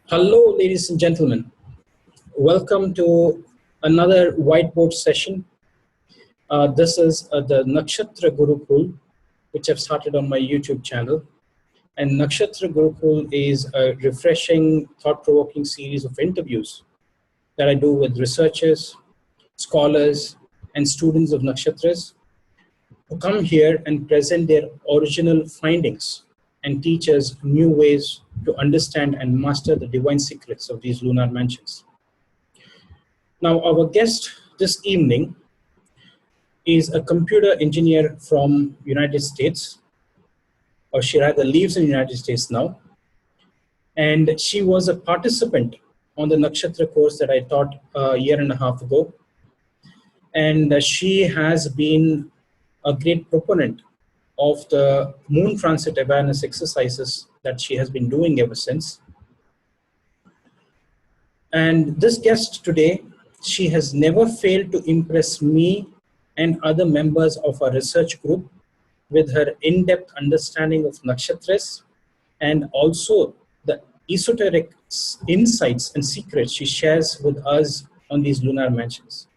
Hello, ladies and gentlemen. Welcome to another whiteboard session. This is the Nakshatra Gurukul, which I've started on my YouTube channel. And Nakshatra Gurukul is a refreshing, thought-provoking series of interviews that I do with researchers, scholars, and students of Nakshatras who come here and present their original findings and teach us new ways to understand and master the divine secrets of these lunar mansions. Now, our guest this evening is a computer engineer from United States, or she rather lives in the United States now. And she was a participant on the Nakshatra course that I taught a year and a half ago. And she has been a great proponent of the moon transit awareness exercises that she has been doing ever since. And this guest today, she has never failed to impress me and other members of our research group with her in-depth understanding of nakshatras and also the esoteric insights and secrets she shares with us on these lunar mansions.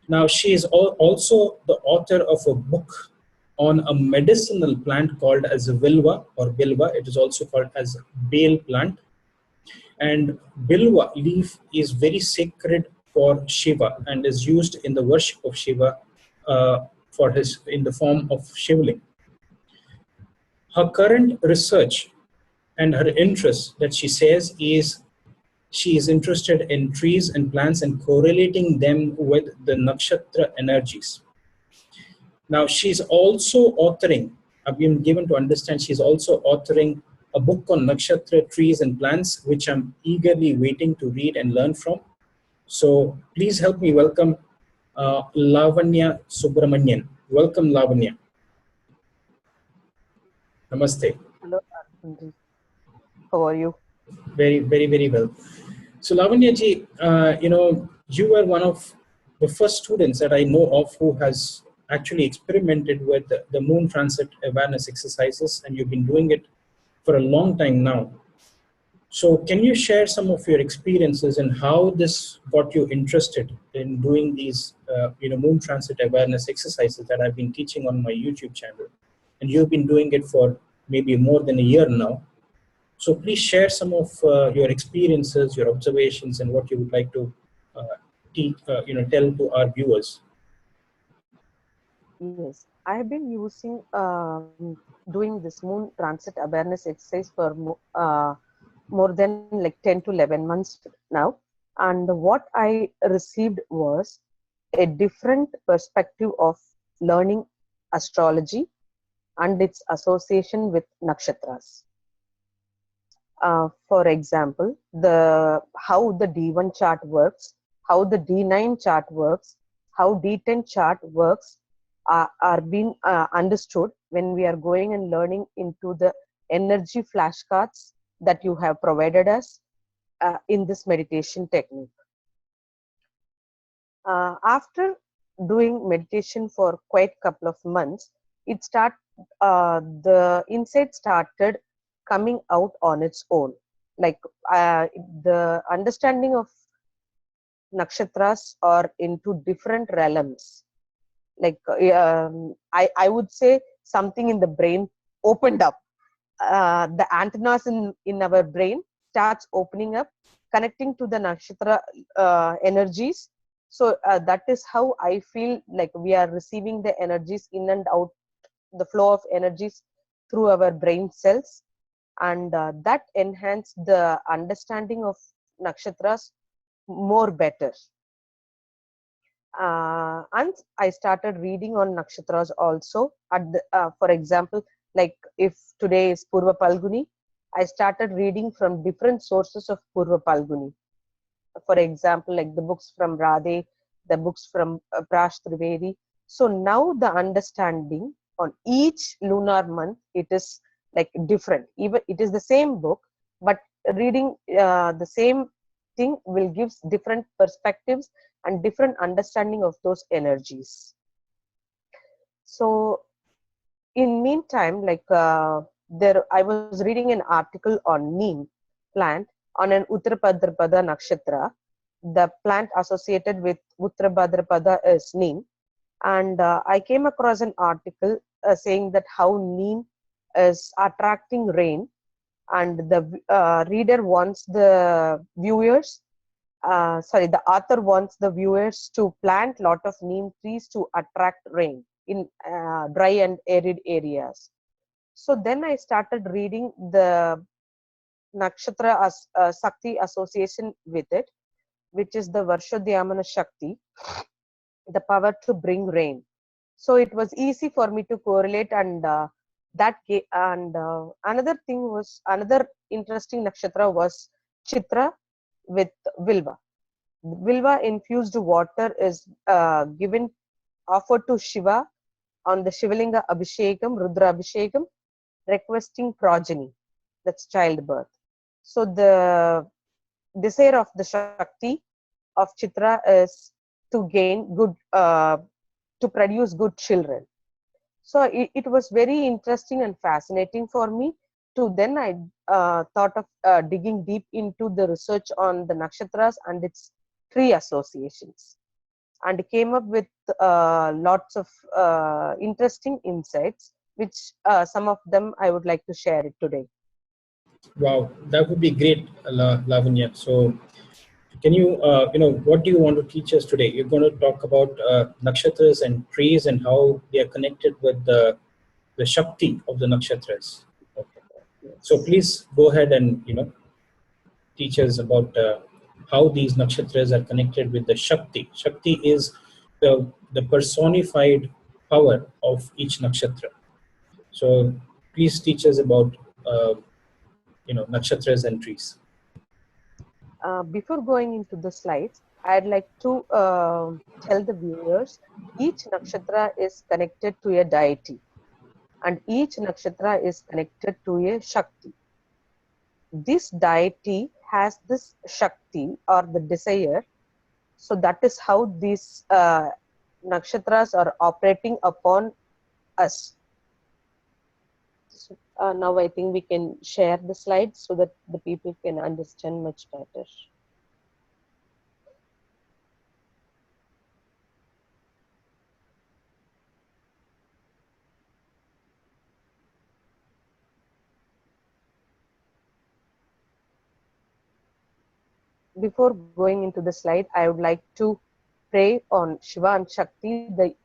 Now, she is also the author of a book on a medicinal plant called as Vilva or Bilva. It is also called as Bael plant. And Bilva leaf is very sacred for Shiva and is used in the worship of Shiva in the form of Shivling. Her current research and her interest that she says is she is interested in trees and plants and correlating them with the nakshatra energies. Now, she's also authoring, I've been given to understand she's also authoring a book on nakshatra trees and plants, which I'm eagerly waiting to read and learn from. So please help me welcome Lavanya Subramanian. Welcome, Lavanya. Namaste. Hello, Arjun. How are you? Very, very, very well. So Lavanya ji, you were one of the first students that I know of who has actually experimented with the moon transit awareness exercises, and you've been doing it for a long time now. So can you share some of your experiences and how this got you interested in doing these moon transit awareness exercises that I've been teaching on my YouTube channel? And you've been doing it for maybe more than a year now. So please share some of your experiences, your observations, and what you would like to tell to our viewers. Yes, I have been using doing this moon transit awareness exercise for more than like 10 to 11 months now. And what I received was a different perspective of learning astrology and its association with nakshatras. For example, how the D1 chart works, how the D9 chart works, how D10 chart works are being understood when we are going and learning into the energy flashcards that you have provided us in this meditation technique. After doing meditation for quite a couple of months, the insight started coming out on its own. Like the understanding of nakshatras are into different realms. Like I would say something in the brain opened up. The antennas in our brain starts opening up, connecting to the nakshatra energies. So that is how I feel like we are receiving the energies in and out, the flow of energies through our brain cells. And that enhanced the understanding of nakshatras more better. And I started reading on nakshatras also. For example, like if today is Purva Phalguni, I started reading from different sources of Purva Phalguni. For example, like the books from Radhe, the books from Prash Trivedi. So now the understanding on each lunar month, it is like different. Even it is the same book, but reading the same thing will give different perspectives and different understanding of those energies. So in meantime, like I was reading an article on neem, plant on an Uttara Bhadrapada Nakshatra. The plant associated with Uttara Bhadrapada is neem. And I came across an article saying that how neem is attracting rain, and the reader wants the viewers, the author wants the viewers to plant lot of neem trees to attract rain in dry and arid areas. So then I started reading the Nakshatra Shakti association with it, which is the Varshodhyamana Shakti, the power to bring rain. So it was easy for me to correlate, and another interesting nakshatra was Chitra with Vilva. Vilva infused water is given offered to Shiva on the Shivalinga Abhishekam, Rudra Abhishekam, requesting progeny, that's childbirth. So the desire of the Shakti of Chitra is to gain good, to produce good children. So it was very interesting and fascinating for me. To then I thought of digging deep into the research on the nakshatras and its tree associations, and came up with lots of interesting insights, which some of them I would like to share it today. Wow, that would be great, Lavanya. So, can you, what do you want to teach us today? You're going to talk about nakshatras and trees and how they are connected with the Shakti of the nakshatras. Okay. So Yes. please go ahead and teach us about how these nakshatras are connected with the Shakti. Shakti is the personified power of each nakshatra. So please teach us about nakshatras and trees. Before going into the slides, I'd like to tell the viewers each nakshatra is connected to a deity, and each nakshatra is connected to a Shakti. This deity has this Shakti or the desire, so that is how these nakshatras are operating upon us. So, now I think we can share the slides so that the people can understand much better. Before going into the slide, I would like to pray on Shiva and Shakti, the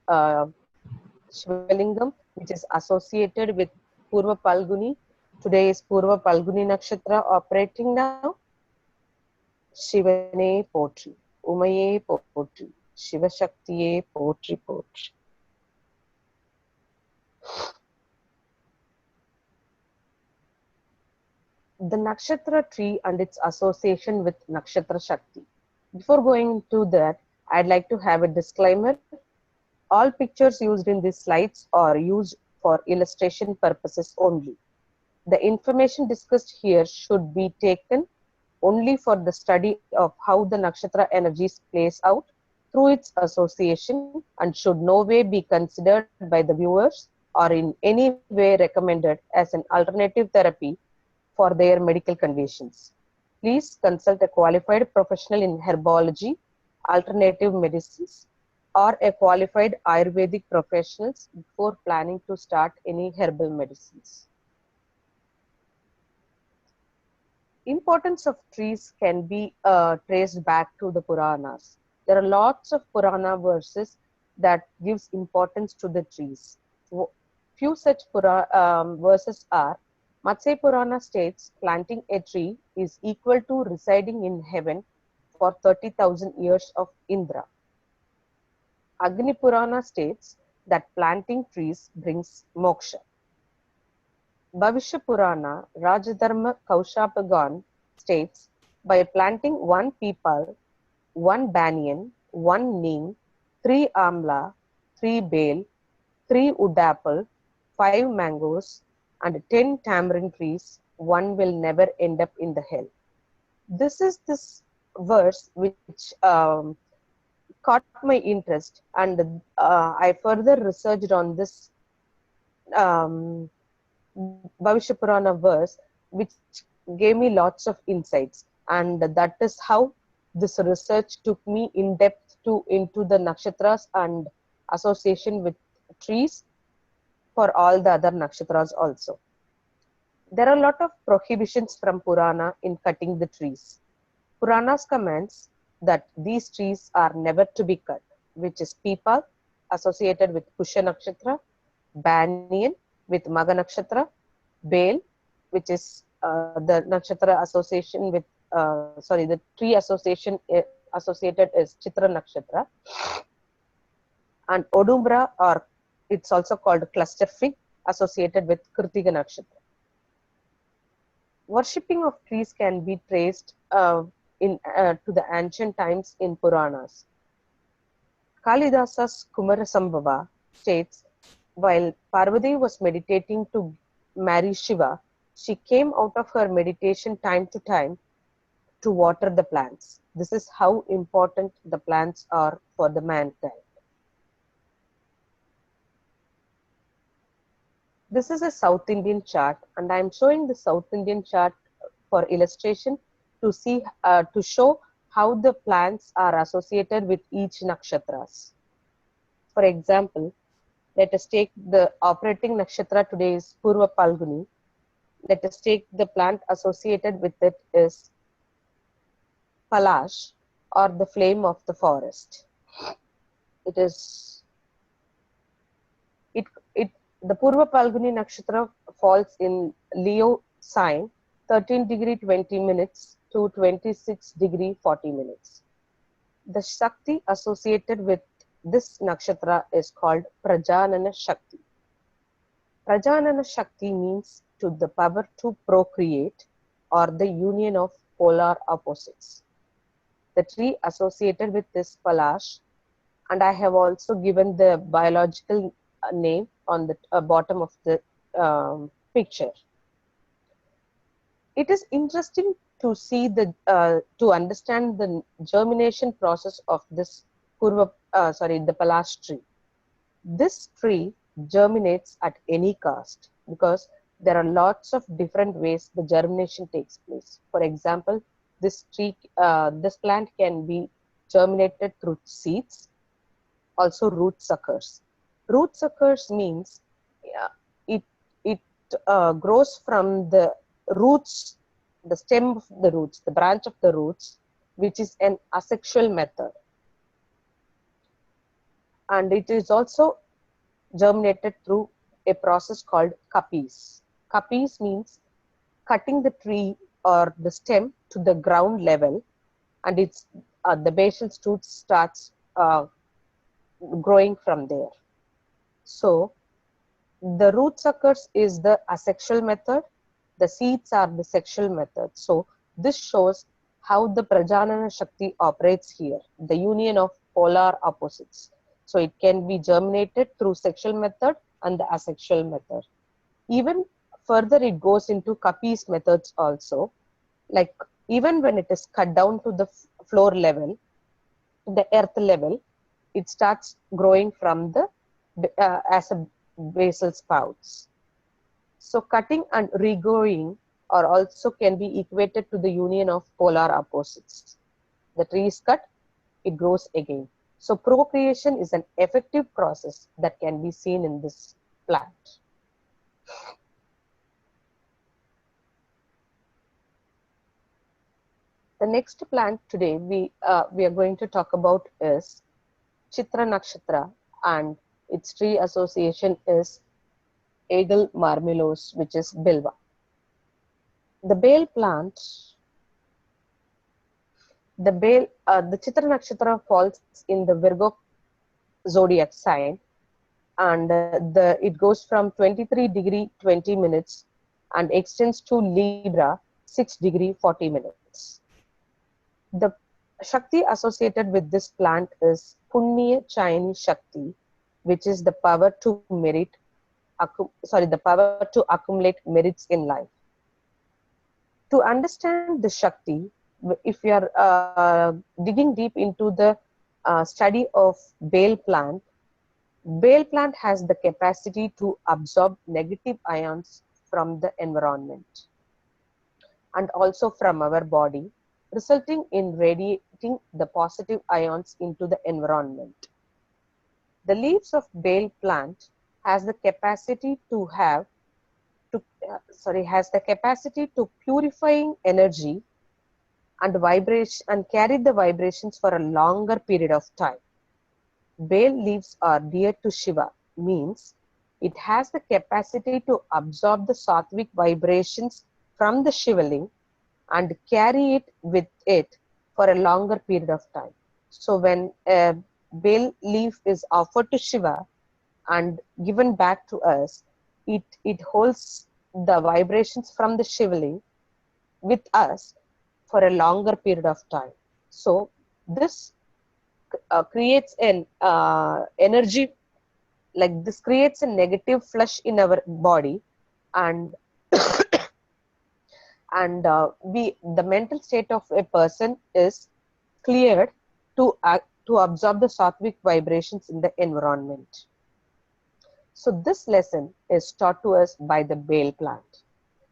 Shivalingam, which is associated with Purva Phalguni. Today is Purva Phalguni Nakshatra operating now. Shivane Potri, Umaye Potri, Shiva Shaktiye Potri Potri. The Nakshatra tree and its association with Nakshatra Shakti. Before going into that, I'd like to have a disclaimer. All pictures used in these slides are used for illustration purposes only. The information discussed here should be taken only for the study of how the nakshatra energies plays out through its association, and should no way be considered by the viewers or in any way recommended as an alternative therapy for their medical conditions. Please consult a qualified professional in herbology, alternative medicines, or a qualified Ayurvedic professionals before planning to start any herbal medicines. Importance of trees can be traced back to the Puranas. There are lots of Purana verses that gives importance to the trees. Few such verses are: Matsya Purana states planting a tree is equal to residing in heaven for 30,000 years of Indra. Agni Purana states that planting trees brings moksha. Bhavishya Purana, Rajadharma Kaushapagan states, by planting one peepal, one banyan, one neem, 3 amla, 3 bael, 3 wood apple, 5 mangoes, and 10 tamarind trees, one will never end up in the hell. This verse which caught my interest, and I further researched on this Bhavishya Purana verse, which gave me lots of insights, and that is how this research took me in depth into the nakshatras and association with trees for all the other nakshatras also. There are a lot of prohibitions from Purana in cutting the trees. Puranas commands that these trees are never to be cut, which is Pipal associated with Pusha Nakshatra, Banyan with Maga Nakshatra, Bael, which is the nakshatra association with, the tree association associated is Chitra Nakshatra, and Odumbra, or it's also called cluster fig, associated with Kritika Nakshatra. Worshipping of trees can be traced to the ancient times in Puranas. Kalidasa's Kumarasambhava states, while Parvati was meditating to marry Shiva, she came out of her meditation time to time to water the plants. This is how important the plants are for the mankind. This is a South Indian chart, and I am showing the South Indian chart for illustration to see to show how the plants are associated with each nakshatras. For example, let us take the operating nakshatra today is Purva Phalguni. Let us take the plant associated with it is Palash, or the flame of the forest. The Purva Phalguni Nakshatra falls in Leo sign, 13°20' to 26°40'. The Shakti associated with this nakshatra is called Prajanana Shakti. Prajanana Shakti means to the power to procreate, or the union of polar opposites. The tree associated with this Palash, and I have also given the biological name on the bottom of the picture. It is interesting to see to understand the germination process of this the Palash tree. This tree germinates at any cost because there are lots of different ways the germination takes place. For example, this plant can be germinated through seeds, also root suckers. Root suckers means it grows from the roots, the stem of the roots, the branch of the roots, which is an asexual method. And it is also germinated through a process called kapis. Kapis means cutting the tree or the stem to the ground level, and it's the basal shoot starts growing from there. So the root suckers is the asexual method, the seeds are the sexual method. So this shows how the Prajanana Shakti operates here, the union of polar opposites. So it can be germinated through sexual method and the asexual method. Even further it goes into Kapis methods also, like even when it is cut down to the floor level, the earth level, it starts growing from the as a basal sprouts. So cutting and regrowing are also can be equated to the union of polar opposites. The tree is cut, it grows again. So procreation is an effective process that can be seen in this plant. The next plant today we are going to talk about is Chitra Nakshatra, and its tree association is Aegle Marmelos, which is Bilva. The Bael plant, the Chitra Nakshatra falls in the Virgo zodiac sign, and it goes from 23°20' and extends to Libra 6°40'. The Shakti associated with this plant is Punniya Chayani Shakti, which is the power to accumulate merits in life. To understand the Shakti, if you are digging deep into the study of Bael plant has the capacity to absorb negative ions from the environment. and also from our body, resulting in radiating the positive ions into the environment. The leaves of Bael plant has the capacity to purifying energy and vibration and carry the vibrations for a longer period of time. Bael leaves are dear to Shiva, means it has the capacity to absorb the sattvic vibrations from the Shivaling and carry it with it for a longer period of time. So when a Bael leaf is offered to Shiva and given back to us, it holds the vibrations from the Shivaling with us for a longer period of time. So this creates an energy, like this creates a negative flush in our body, and the mental state of a person is cleared to absorb the sattvic vibrations in the environment. So this lesson is taught to us by the Bael plant.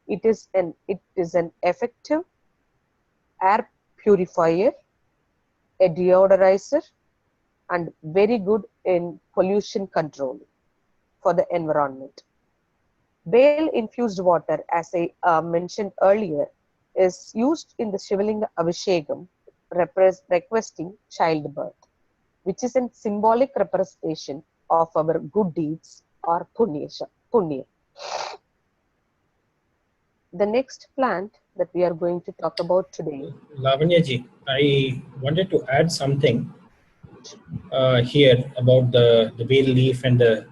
It is an effective air purifier, a deodorizer, and very good in pollution control for the environment. Bael infused water, as I mentioned earlier, is used in the Shivalinga Abhishekam, requesting childbirth, which is a symbolic representation of our good deeds or punya. The next plant that we are going to talk about today. Lavanya ji, I wanted to add something here about the bay leaf and the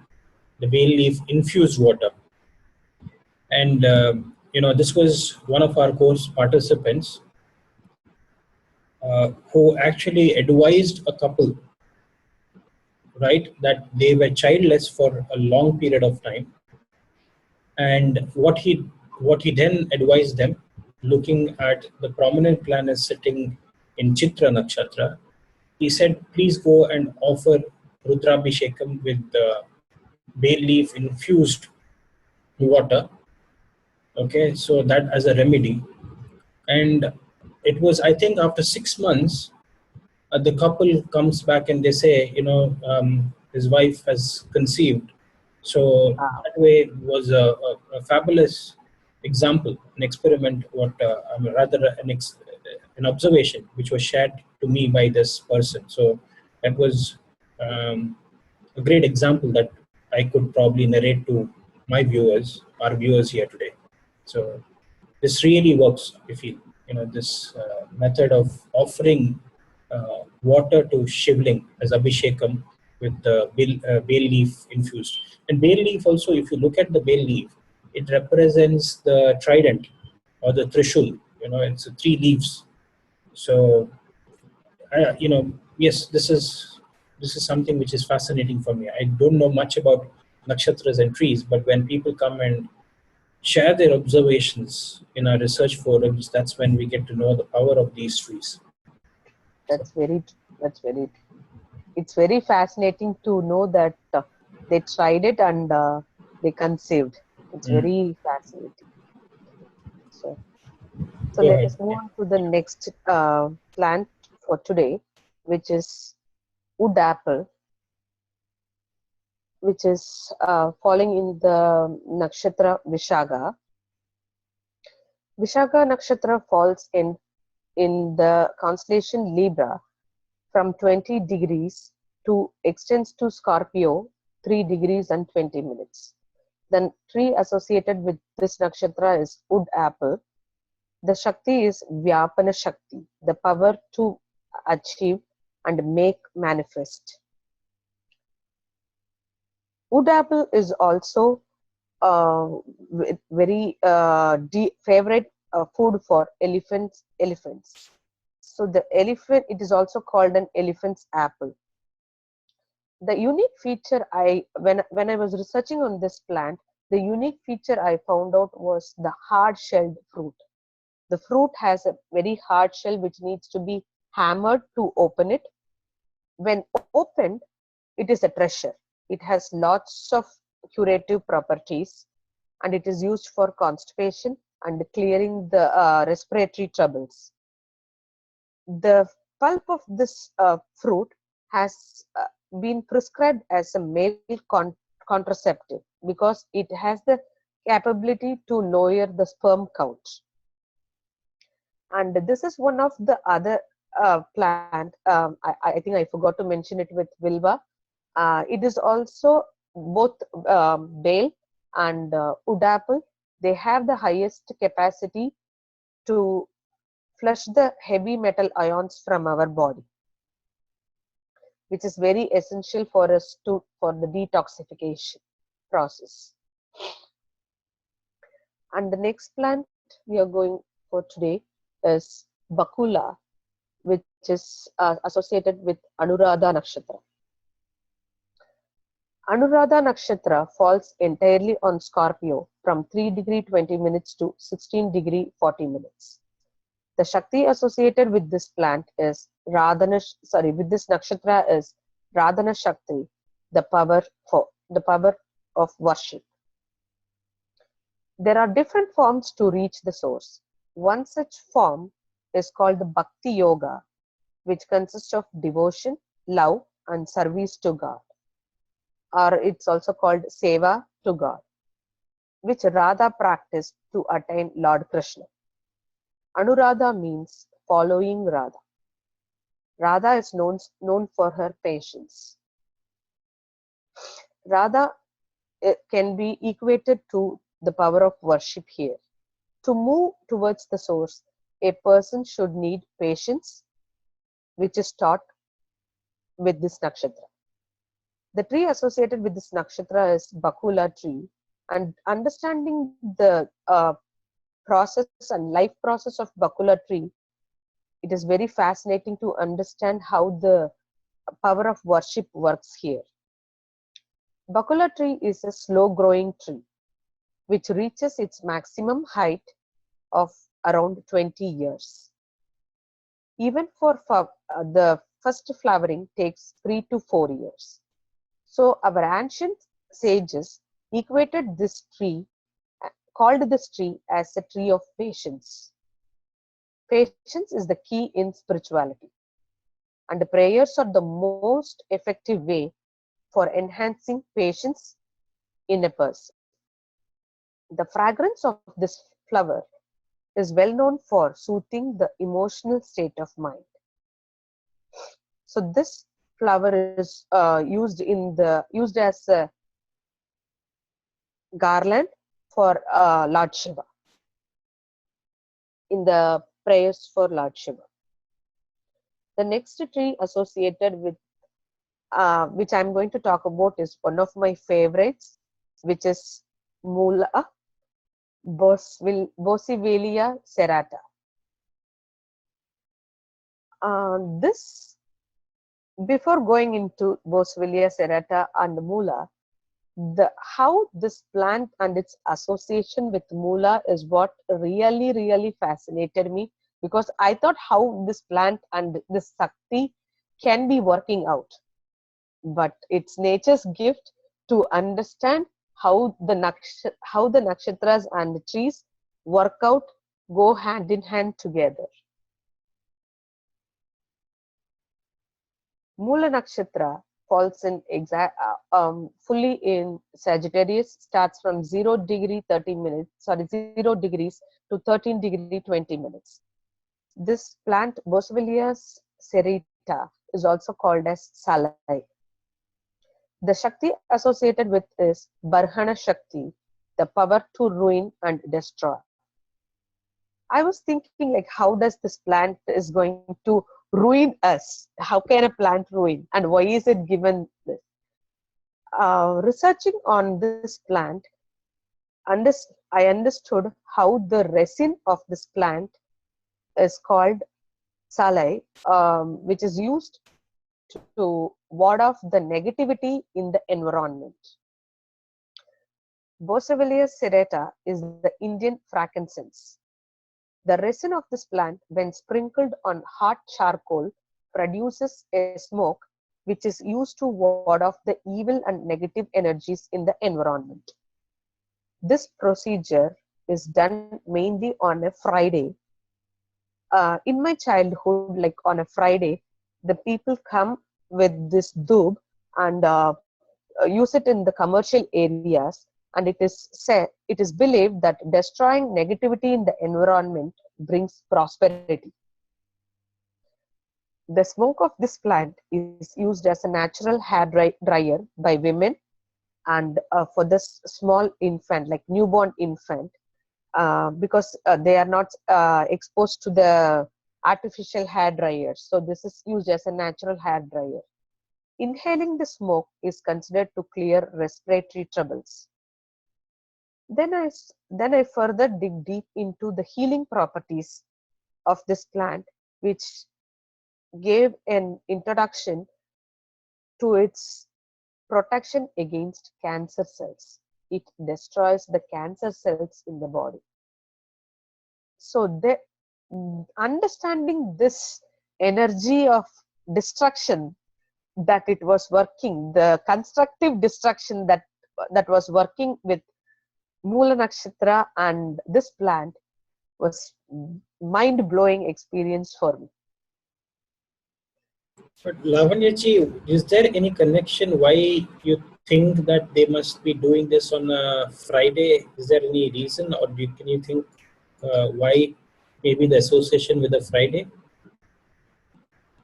bay leaf infused water. And this was one of our course participants who actually advised a couple, right, that they were childless for a long period of time. And what he then advised them, looking at the prominent planets sitting in Chitra Nakshatra, he said, please go and offer Rudrabhishekam with bay leaf infused water. Okay, so that as a remedy. And it was, I think, after 6 months, the couple comes back and they say, his wife has conceived. So that way was a fabulous example, an experiment, an observation which was shared to me by this person. So that was a great example that I could probably narrate to my viewers, our viewers here today. So this really works, I feel. This method of offering water to Shivling as Abhishekam with the bay leaf infused. And bay leaf also, if you look at the bay leaf, it represents the trident or the trishul. It's 3 leaves. So, yes, this is something which is fascinating for me. I don't know much about nakshatras and trees, but when people come and share their observations in our research forums, that's when we get to know the power of these trees. That's very it's very fascinating to know that they tried it and they conceived. It's very fascinating. So let us move on to the next plant for today, which is wood apple, which is falling in the nakshatra Visakha. Visakha nakshatra falls in the constellation Libra from 20 degrees to extends to Scorpio 3 degrees and 20 minutes. The tree associated with this nakshatra is wood apple. The Shakti is Vyapana Shakti, the power to achieve and make manifest. Wood apple is also very favorite food for elephants. So the elephant, it is also called an elephant's apple. The unique feature when I was researching on this plant, the unique feature I found out was the hard-shelled fruit. The fruit has a very hard shell which needs to be hammered to open it. When opened, it is a treasure. It has lots of curative properties and it is used for constipation and clearing the respiratory troubles. The pulp of this fruit has been prescribed as a male contraceptive because it has the capability to lower the sperm count. And this is one of the other plant. I think I forgot to mention it with Vilva. It is also both Bael and wood apple. They have the highest capacity to flush the heavy metal ions from our body, which is very essential for us for the detoxification process. And the next plant we are going for today is Bakula, which is associated with Anuradha Nakshatra. Anuradha Nakshatra falls entirely on Scorpio from 3°20' to 16°40'. The Shakti associated with this plant is with this nakshatra is Radhana Shakti, the power of worship. There are different forms to reach the source. One such form is called the Bhakti Yoga, which consists of devotion, love, and service to God. Or it's also called Seva to God, which Radha practiced to attain Lord Krishna. Anuradha means following Radha. Radha is known for her patience. Radha can be equated to the power of worship here. To move towards the source, a person should need patience, which is taught with this nakshatra. The tree associated with this nakshatra is Bakula tree, and understanding the process and life process of Bakula tree, it is very fascinating to understand how the power of worship works here. Bakula tree is a slow growing tree which reaches its maximum height of around 20 years. Even for the first flowering takes 3 to 4 years. So our ancient sages equated this tree, called this tree as a tree of patience. Patience is the key in spirituality, and the prayers are the most effective way for enhancing patience in a person. The fragrance of this flower is well known for soothing the emotional state of mind. So this flower is used as a garland for Lord Shiva in the prayers for Lord Shiva. The next tree associated with which I'm going to talk about is one of my favorites, which is Mula, Boswellia serrata. Before going into Boswellia serrata and Mula, how this plant and its association with Mula is what really fascinated me, because I thought how this plant and this Shakti can be working out. But it's nature's gift to understand how the nakshatras and the trees work out, go hand in hand together. Mula nakshatra falls in fully in Sagittarius, starts from 0° to 13°20'. This plant, Boswellia serrata, is also called as Salai. The Shakti associated with is Barhana Shakti, the power to ruin and destroy. I was thinking, like, how does this plant is going to ruin us? How can a plant ruin, and why is it given this? Researching on this plant, I understood how the resin of this plant is called Salai, which is used to ward off the negativity in the environment. Boswellia serrata is the Indian frankincense. The resin of this plant, when sprinkled on hot charcoal, produces a smoke which is used to ward off the evil and negative energies in the environment. This procedure is done mainly on a Friday. In my childhood, like on a Friday, the people come with this doob and use it in the commercial areas, and it is believed that destroying negativity in the environment brings prosperity. The smoke of this plant is used as a natural hair dryer by women, and for this small infant, like newborn infant, because they are not exposed to the artificial hair dryers. So this is used as a natural hair dryer. Inhaling the smoke is considered to clear respiratory troubles. Then I further dig deep into the healing properties of this plant, which gave an introduction to its protection against cancer cells. It destroys the cancer cells in the body. So understanding this energy of destruction that it was working, the constructive destruction that was working with Mula Nakshatra and this plant was mind-blowing experience for me. But Lavanyaji, is there any connection why you think that they must be doing this on a Friday? Is there any reason, or can you think why maybe the association with a Friday?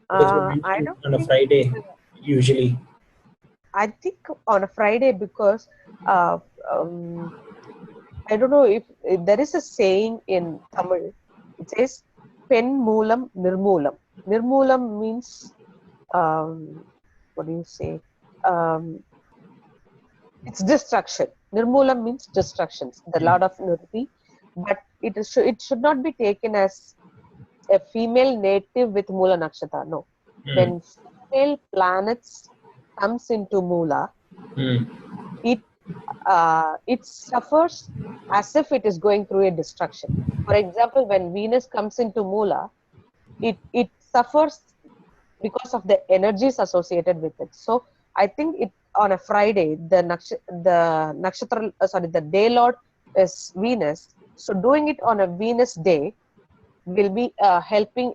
Because we I mentioned don't on a think, Friday usually. I think on a Friday because uh, um, I don't know if there is a saying in Tamil. It says "pen moolam nirmoolam." Nirmoolam means what do you say? Um, it's destruction. Nirmoolam means destructions. The Lord of Nirti, but it should not be taken as a female native with Mula Nakshatra. No, Mm. when female planets comes into Mula, Mm. it it suffers as if it is going through a destruction. For example, when Venus comes into Mula, it suffers because of the energies associated with it. So I think it on a Friday, the nakshatra, sorry, the day lord is Venus. So doing it on a Venus day will be helping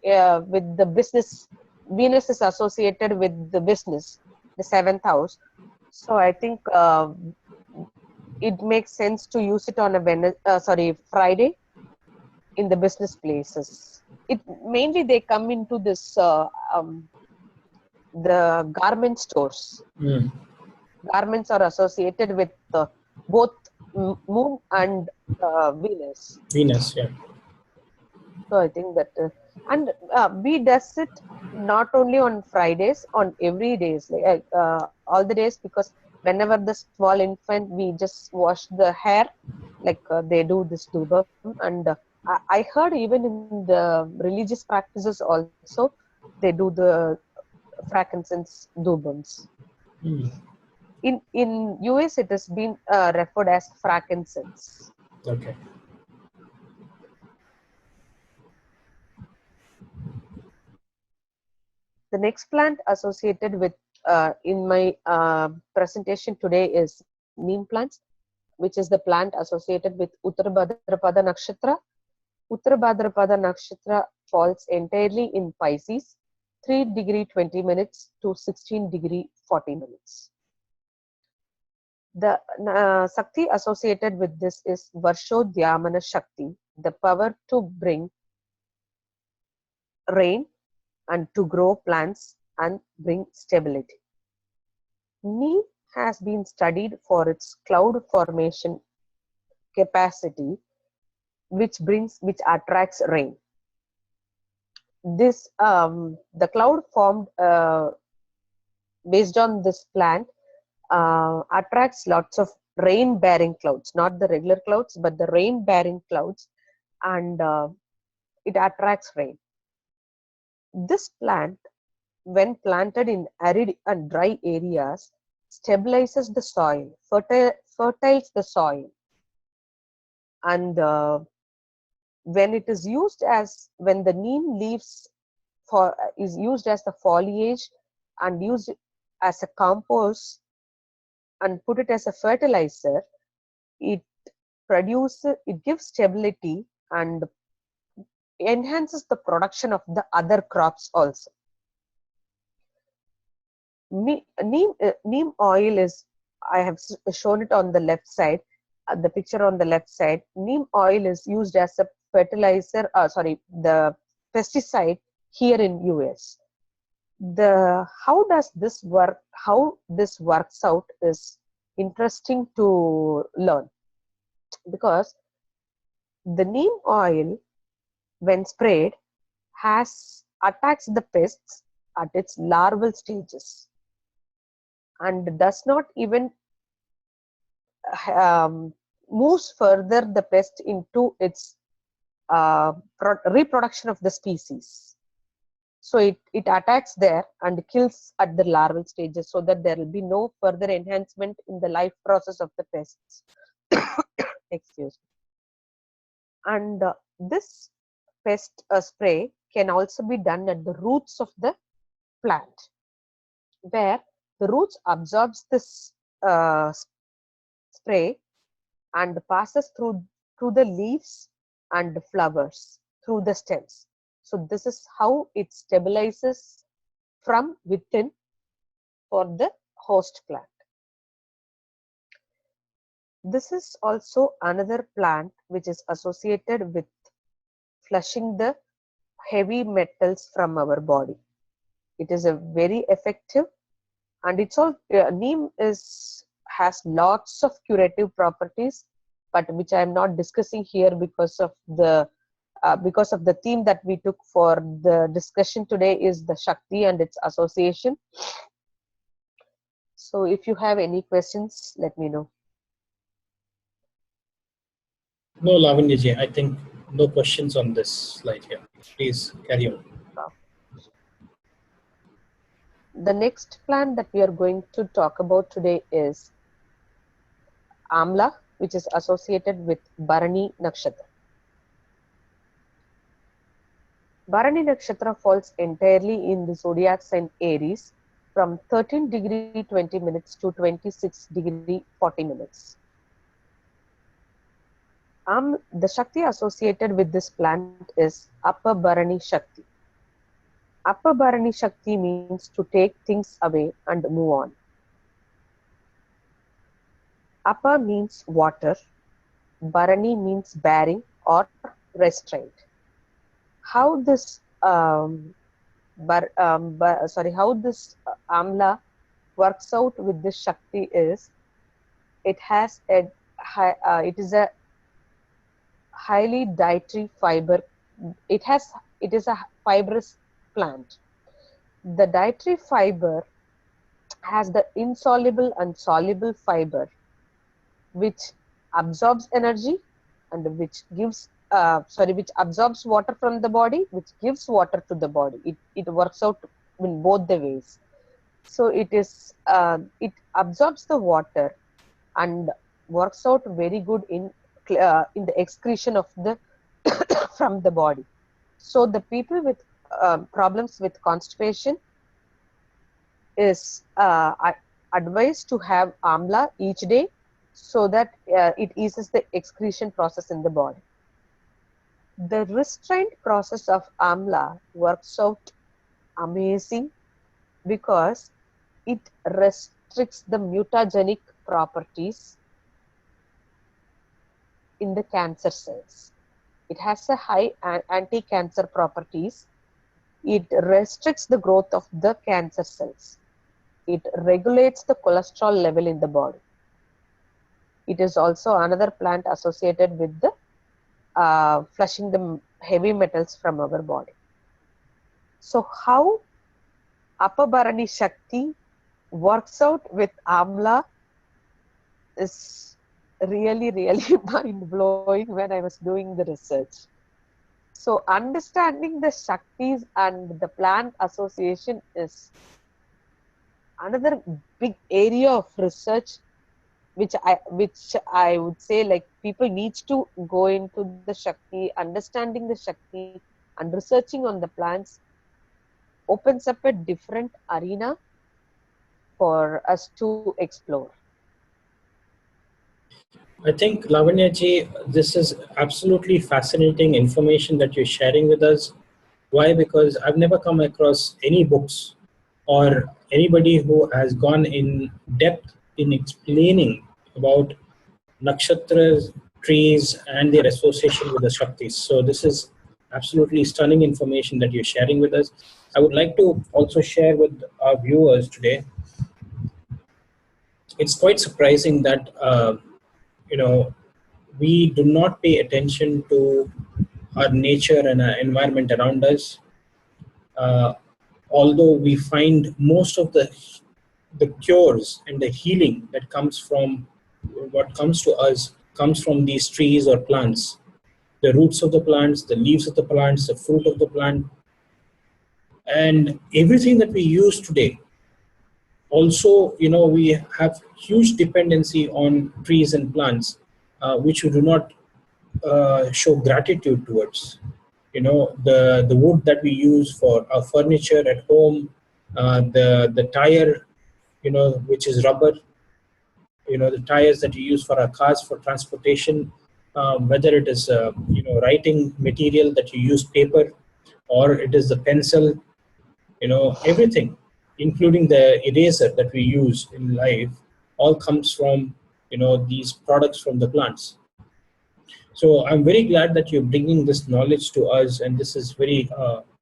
with the business. Venus is associated with the business, the seventh house. So I think it makes sense to use it on a Friday in the business places. It mainly they come into this the garment stores. Mm. Garments are associated with both Moon and Venus. Venus, yeah. So I think that and we does it not only on Fridays, on every days, like all the days, because whenever the small infant, we just wash the hair, like they do this dubam, and I heard even in the religious practices also they do the frankincense dubams. Mm. In US, it has been referred as frankincense. Okay. The next plant associated with in my presentation today is neem plants, which is the plant associated with Uttara Bhadrapada Nakshatra. Uttara Bhadrapada Nakshatra falls entirely in Pisces, 3°20' to 16°40'. The Shakti associated with this is Varshodhyamana Shakti, the power to bring rain and to grow plants and bring stability. Neem has been studied for its cloud formation capacity, which attracts rain. This the cloud formed based on this plant attracts lots of rain-bearing clouds, not the regular clouds, but the rain-bearing clouds, and it attracts rain. This plant, when planted in arid and dry areas, stabilizes the soil, fertiles the soil, and when the neem leaves is used as the foliage and used as a compost and put it as a fertilizer, it it gives stability and enhances the production of the other crops also. Neem oil is, I have shown it on the left side, the picture on the left side. Neem oil is used as a fertilizer, the pesticide here in US. How does this work, how this works out is interesting to learn, because the neem oil, when sprayed, attacks the pests at its larval stages and does not even moves further the pest into its reproduction of the species. So it attacks there and kills at the larval stages, so that there will be no further enhancement in the life process of the pests. Excuse me. And this pest spray can also be done at the roots of the plant, where the roots absorbs this spray and passes through the leaves and the flowers through the stems. So this is how it stabilizes from within for the host plant. This is also another plant which is associated with flushing the heavy metals from our body. It is a very effective, and it's all neem has lots of curative properties, but which I am not discussing here because of the theme that we took for the discussion today is the Shakti and its association. So if you have any questions, let me know. No, Lavanya ji, I think no questions on this slide here. Please carry on. The next plant that we are going to talk about today is Amla, which is associated with Bharani Nakshatra. Bharani Nakshatra falls entirely in the zodiac sign Aries from 13 degree 20 minutes to 26 degree 40 minutes. The Shakti associated with this plant is Upper Bharani Shakti. Upper Bharani Shakti means to take things away and move on. Upper means water, Bharani means bearing or restraint. How this how this Amla works out with this Shakti is, it is a highly dietary fiber. It is a fibrous plant. The dietary fiber has the insoluble and soluble fiber, which absorbs energy and which gives which absorbs water from the body, which gives water to the body. It works out in both the ways. So it absorbs the water and works out very good in the excretion of the from the body. So the people with problems with constipation is advised to have amla each day, so that it eases the excretion process in the body. The restraint process of amla works out amazing because it restricts the mutagenic properties in the cancer cells. It has a high anti-cancer properties. It restricts the growth of the cancer cells. It regulates the cholesterol level in the body. It is also another plant associated with the flushing the heavy metals from our body. So how Upper Bharani Shakti works out with Amla is really, really mind-blowing when I was doing the research. So understanding the Shaktis and the plant association is another big area of research, which I would say, like, people needs to go into the Shakti, understanding the Shakti and researching on the plants opens up a different arena for us to explore. I think, Lavanya ji, this is absolutely fascinating information that you're sharing with us. Why? Because I've never come across any books or anybody who has gone in depth in explaining about nakshatras, trees, and their association with the Shaktis. So this is absolutely stunning information that you're sharing with us. I would like to also share with our viewers today. It's quite surprising that you know we do not pay attention to our nature and our environment around us. Uh, Although we find most of the cures and the healing that comes from what comes to us comes from these trees or plants, the roots of the plants, the leaves of the plants, the fruit of the plant, and everything that we use today. Also, we have huge dependency on trees and plants, which we do not show gratitude towards. The wood that we use for our furniture at home, the tire, which is rubber, the tires that you use for our cars for transportation, whether it is writing material that you use paper, or it is the pencil, everything, including the eraser that we use in life, all comes from these products from the plants. So I'm very glad that you're bringing this knowledge to us, and this is very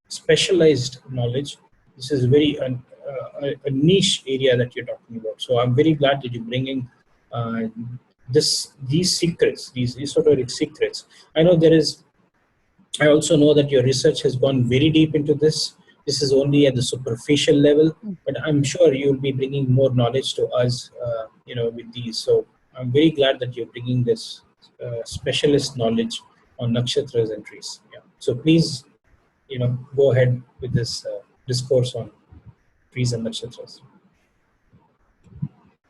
specialized knowledge. This is very a niche area that you're talking about. So I'm very glad that you're bringing uh, these secrets, these esoteric secrets. I know there is. I also know that your research has gone very deep into this. This is only at the superficial level, but I'm sure you'll be bringing more knowledge to us, with these. So I'm very glad that you're bringing this specialist knowledge on nakshatras and trees. Yeah. So please, go ahead with this discourse on trees and nakshatras.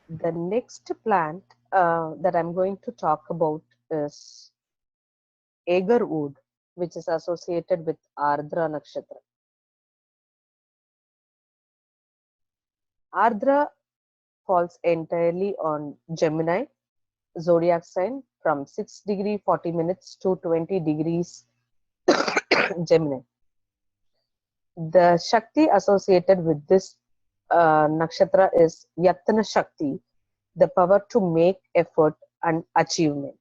The next plant that I'm going to talk about is Aegle wood, which is associated with Ardra Nakshatra. Ardra falls entirely on Gemini zodiac sign from 6 degree 40 minutes to 20 degrees Gemini. The Shakti associated with this nakshatra is Yatna Shakti, the power to make effort and achievement.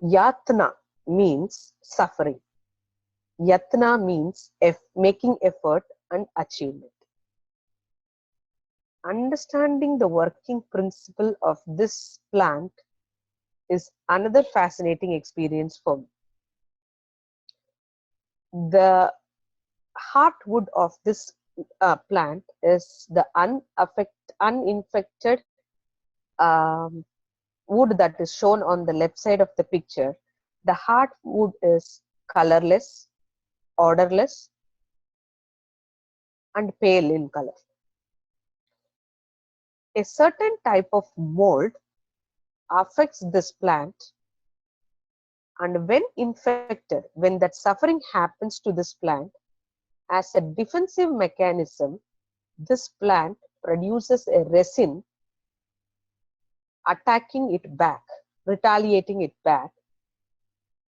Yatna means suffering. Yatna means making effort and achievement. Understanding the working principle of this plant is another fascinating experience for me. The heartwood of this plant is the uninfected wood that is shown on the left side of the picture. The heartwood is colorless, odorless, and pale in color. A certain type of mold affects this plant, and when infected, when that suffering happens to this plant, as a defensive mechanism, this plant produces a resin attacking it back, retaliating it back,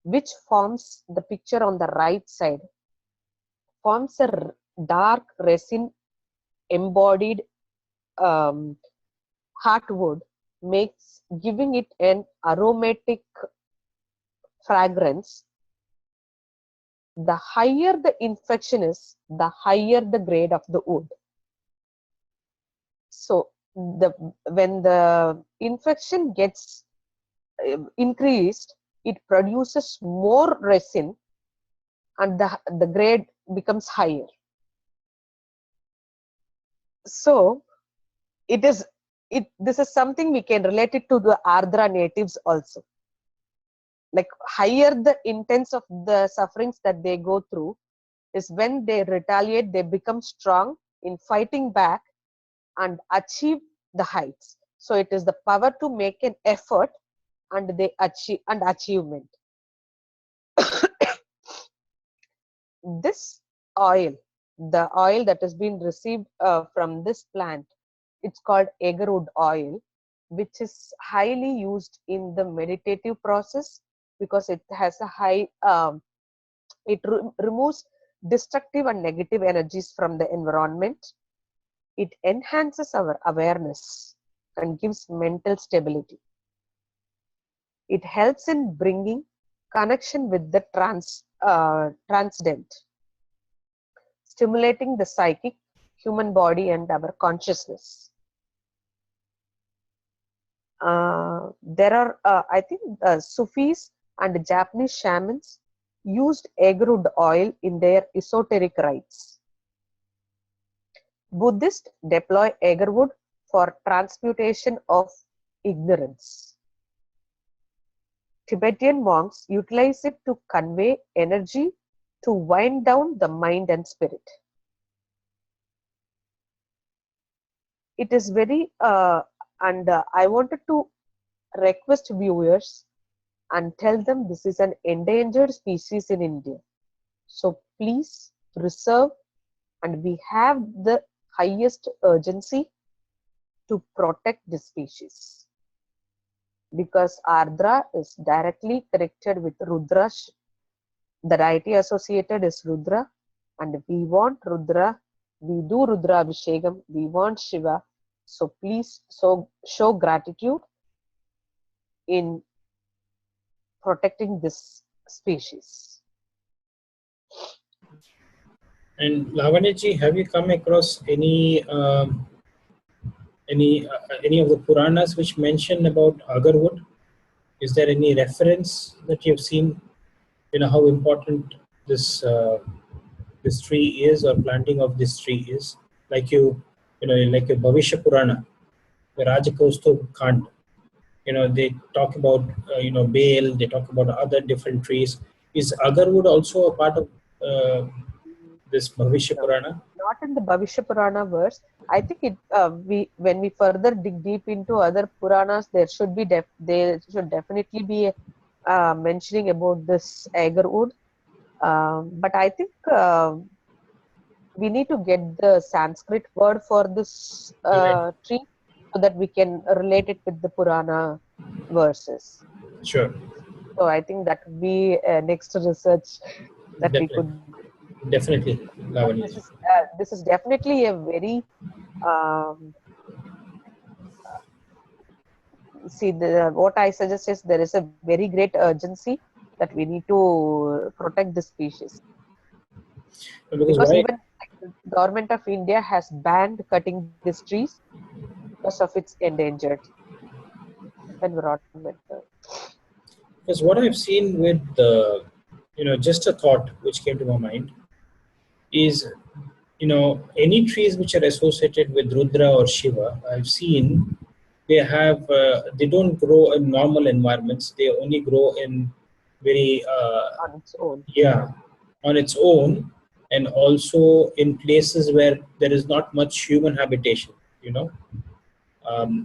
which forms the picture on the right side, forms a dark resin embodied heartwood, giving it an aromatic fragrance. The higher the infection is, the higher the grade of the wood. So when the infection gets increased, it produces more resin and the grade becomes higher. So this is something we can relate it to the Ardra natives also. Like higher the intense of the sufferings that they go through is when they retaliate, they become strong in fighting back and achieve the heights. So it is the power to make an effort and they achieve and achievement. This oil, the oil that has been received from this plant, it's called agarwood oil. which is highly used in the meditative process because it has a high, removes destructive and negative energies from the environment. It enhances our awareness and gives mental stability. It helps in bringing connection with the transcendent, stimulating the psychic, human body, and our consciousness. There are, I think, Sufis and Japanese shamans used agarwood oil in their esoteric rites. Buddhists deploy agarwood for transmutation of ignorance. Tibetan monks utilize it to convey energy to wind down the mind and spirit. It is very, and I wanted to request viewers and tell them this is an endangered species in India. So please preserve, and we have the highest urgency to protect this species. Because Ardra is directly connected with Rudra. The deity associated is Rudra, and we want Rudra. We do Rudra Abhishekam. We want Shiva. So please show gratitude in protecting this species. And Lavanya ji, have you come across any of the Puranas which mention about agarwood? Is there any reference that you have seen? You know how important this this tree is, or planting of this tree is. Like you know, like a Bhavishya Purana, the Rajakaustuv Khand. You know, they talk about Bael. They talk about other different trees. Is agarwood also a part of this Bhavishya Purana? Not in the Bhavishya Purana verse. I think it. When we further dig deep into other Puranas, there should be there should definitely be mentioning about this agarwood. But I think we need to get the Sanskrit word for this tree so that we can relate it with the Purana verses. Sure. So I think that would be next research that we could. Definitely. This is definitely a very what I suggest is there is a very great urgency that we need to protect the species. Because even the government of India has banned cutting these trees because of its endangered environment. Because what I've seen with just a thought which came to my mind is, any trees which are associated with Rudra or Shiva, I've seen they don't grow in normal environments. They only grow in very on its own. Yeah, on its own, and also in places where there is not much human habitation.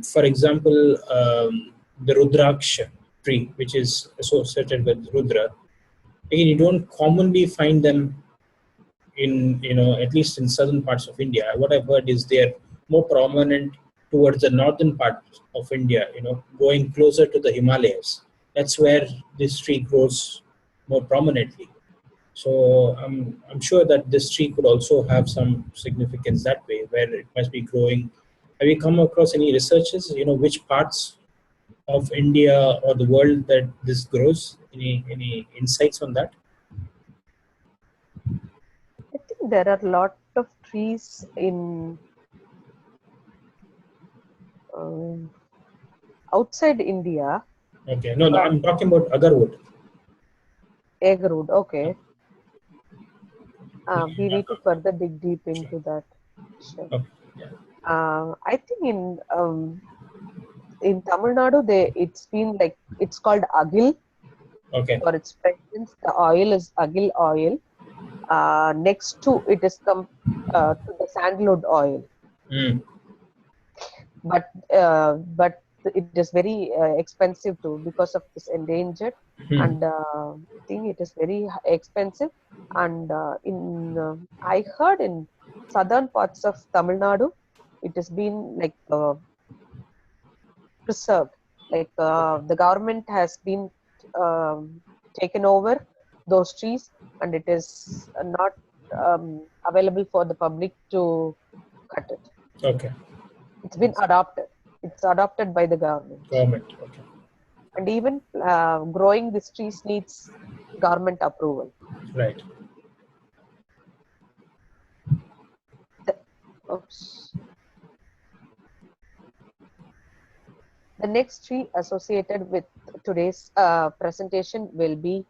For example, the Rudraksha tree, which is associated with Rudra, again, you don't commonly find them in, at least in southern parts of India. What I've heard is they're more prominent towards the northern part of India, going closer to the Himalayas. That's where this tree grows more prominently. So I'm sure that this tree could also have some significance that way, where it must be growing. Have you come across any researches, which parts of India or the world that this grows? Any insights on that? I think there are a lot of trees in outside India. Okay, no, I'm talking about agarwood. Agarwood, okay. We need to further dig deep into that. Sure. Okay. Yeah. I think in Tamil Nadu, it's called Aegle. Okay. For its fragrance, the oil is Aegle oil. Next to it is to the sandalwood oil. But it is very expensive too because of this endangered, and I think it is very expensive. And I heard in southern parts of Tamil Nadu, it has been like preserved. Like the government has been taken over those trees, and it is not available for the public to cut it. Okay. It's been adopted. It's adopted by the government. Government. Okay. And even growing these trees needs government approval. Right. Oops. The next tree associated with today's presentation will be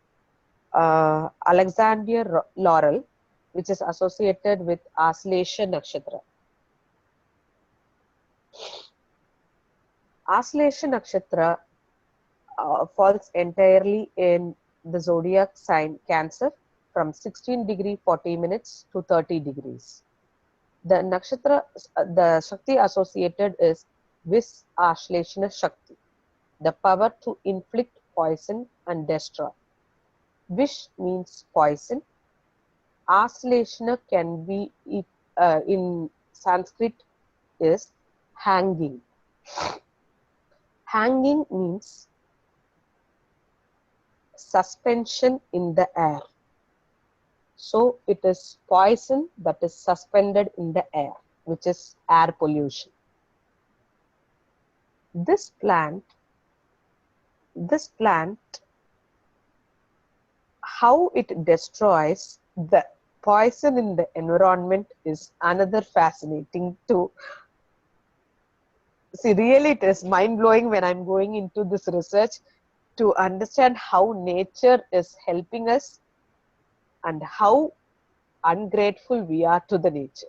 Alexandria laurel, which is associated with Aslesha Nakshatra. Aslesha Nakshatra falls entirely in the zodiac sign Cancer from 16 degree 40 minutes to 30 degrees. The nakshatra, the Shakti associated is Vis Ashleshana Shakti, the power to inflict poison and destroy. Vish means poison. Asleshana can be in Sanskrit is hanging. Hanging means suspension in the air. So it is poison that is suspended in the air, which is air pollution. This plant, how it destroys the poison in the environment is another fascinating too. See, really it is mind-blowing when I'm going into this research to understand how nature is helping us and how ungrateful we are to the nature.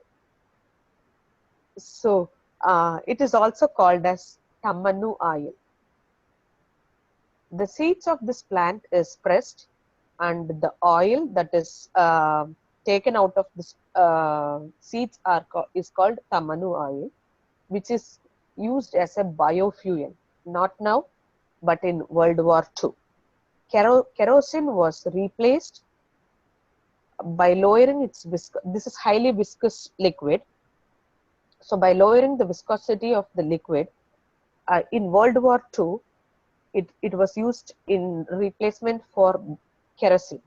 So it is also called as Tamanu oil. The seeds of this plant is pressed, and the oil that is taken out of this seeds is called Tamanu oil, which is used as a biofuel, not now, but in World War II. Kerosene was replaced by lowering its this is highly viscous liquid. So by lowering the viscosity of the liquid, in World War II, it was used in replacement for kerosene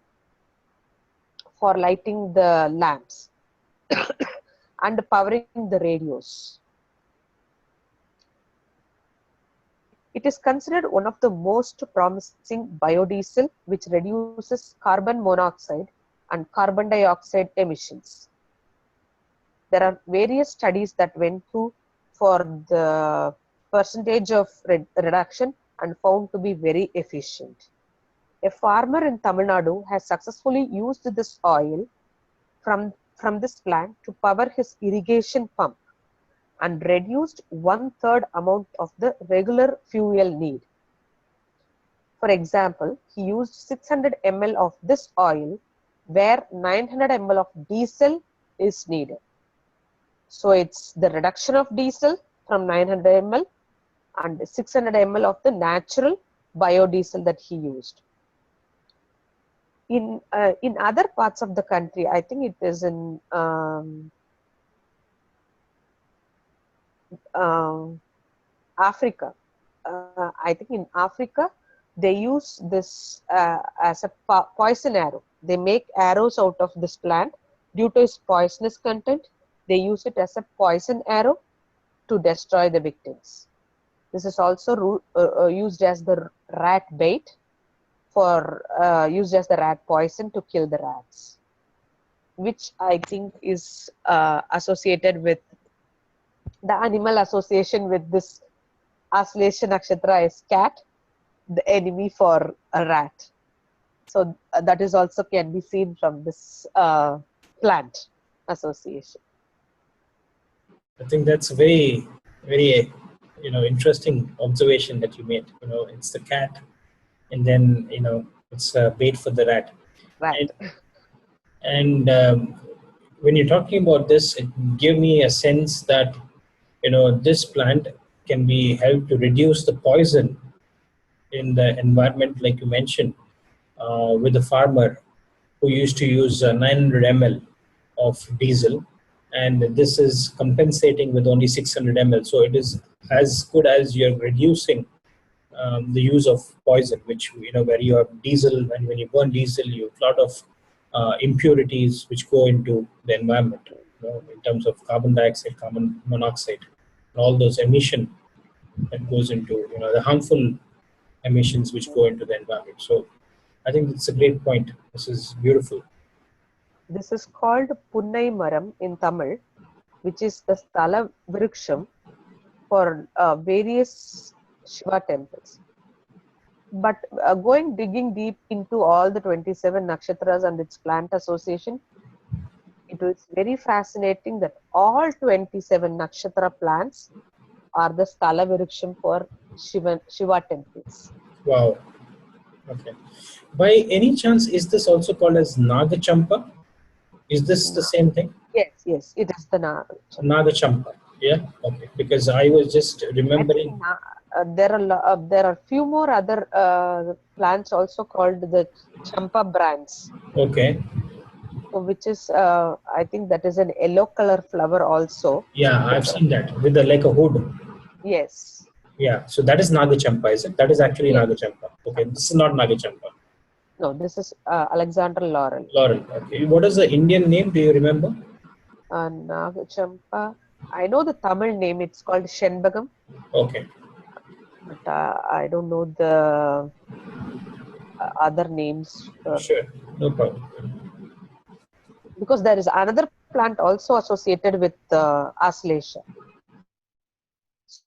for lighting the lamps and powering the radios. It is considered one of the most promising biodiesel, which reduces carbon monoxide and carbon dioxide emissions. There are various studies that went through for the percentage of reduction and found to be very efficient. A farmer in Tamil Nadu has successfully used this oil from this plant to power his irrigation pump and reduced 1/3 amount of the regular fuel need. For example, he used 600 ml of this oil where 900 ml of diesel is needed. So it's the reduction of diesel from 900 ml and 600 ml of the natural biodiesel that he used. In other parts of the country, I think it is in Africa. I think in Africa, they use this as a poison arrow. They make arrows out of this plant due to its poisonous content. They use it as a poison arrow to destroy the victims. This is also used as the rat bait for used as the rat poison to kill the rats, which I think is associated with the animal association with this Aslesha Nakshatra is cat, the enemy for a rat. So that is also can be seen from this plant association. I think that's a very, very, interesting observation that you made. It's the cat, and then it's bait for the rat. Right. And when you're talking about this, it gave me a sense that this plant can be helped to reduce the poison in the environment, like you mentioned, with the farmer who used to use 900 ml of diesel, and this is compensating with only 600 ml. So it is as good as you're reducing the use of poison, which, where you have diesel, and when you burn diesel, you have a lot of impurities which go into the environment, in terms of carbon dioxide, carbon monoxide, and all those emission that goes into, the harmful emissions which go into the environment. So I think it's a great point. This is beautiful. This is called Punnai Maram in Tamil, which is the Sthala Vriksham for various Shiva temples. But digging deep into all the 27 nakshatras and its plant association, it is very fascinating that all 27 nakshatra plants are the Sthala Vriksham for Shiva temples. Wow. Okay. By any chance, is this also called as Nagachampa? Is this the same thing? Yes, it is the Nagachampa. Nagachampa. Yeah. Okay. Because I was just remembering. There are few more other plants also called the Champa brands. Okay. So which is I think that is an yellow color flower also. Yeah, I've seen that with like a hood. Yes. Yeah. So that is Nagachampa, is it? That is actually Yes. Nagachampa. Okay. This is not Nagachampa. No, this is Alexander Laurel. Laurel. Okay. What is the Indian name? Do you remember? Nagachampa. I know the Tamil name. It's called Shenbagam. Okay. But I don't know the other names. Sure. No problem. Because there is another plant also associated with Aslesha.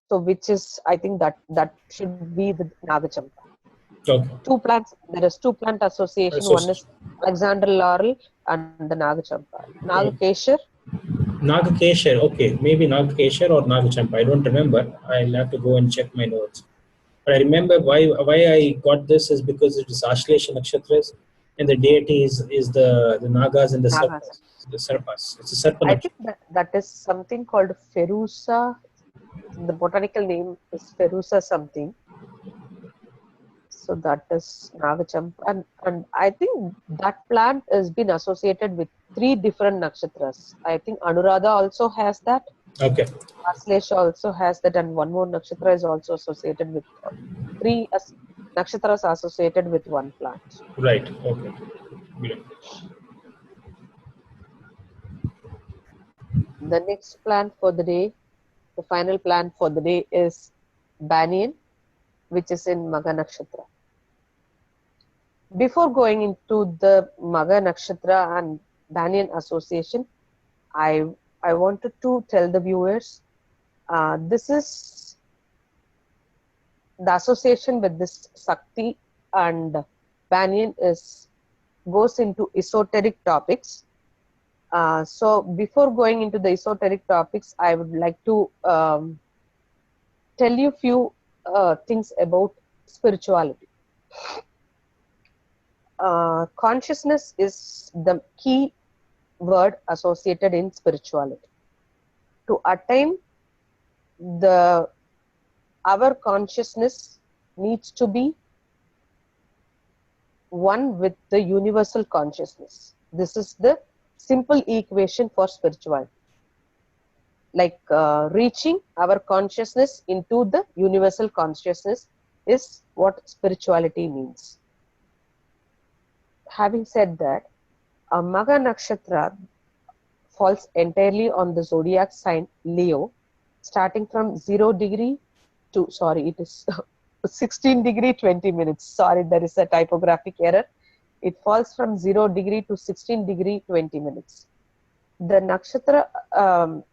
So which is, I think that should be the Nagachampa. Okay. Two plants. There is two plant association. One is Alexander Laurel and the Nagachampa. Nagakeshar. Nagakeshar. Okay, maybe Nagakeshar or Nagachampa. I don't remember. I'll have to go and check my notes. But I remember why I got this is because it is Ashlesha Nakshatras, and the deity is the Nagas and the Sarpas. The Sarpas. It's a Sarpa. I think that is something called Ferusa. The botanical name is Ferusa something. So that is Nagachampa, and I think that plant has been associated with 3 different nakshatras. I think Anuradha also has that. Okay. Aslesha also has that, and one more nakshatra is also associated with 3 nakshatras associated with one plant. Right. Okay. Good. The next plant for the day, the final plant for the day is Banyan, which is in Magha Nakshatra. Before going into the Magha Nakshatra and Banyan association, I wanted to tell the viewers, this is the association with this Shakti and Banyan goes into esoteric topics. So before going into the esoteric topics, I would like to tell you few things about spirituality. Consciousness is the key word associated in spirituality. To attain our consciousness needs to be one with the universal consciousness. This is the simple equation for spirituality. Like reaching our consciousness into the universal consciousness is what spirituality means. Having said that, a Magha Nakshatra falls entirely on the zodiac sign Leo, starting from 0 degree to, sorry, it is 16 degree 20 minutes. Sorry, there is a typographic error. It falls from 0 degree to 16 degree 20 minutes. The Nakshatra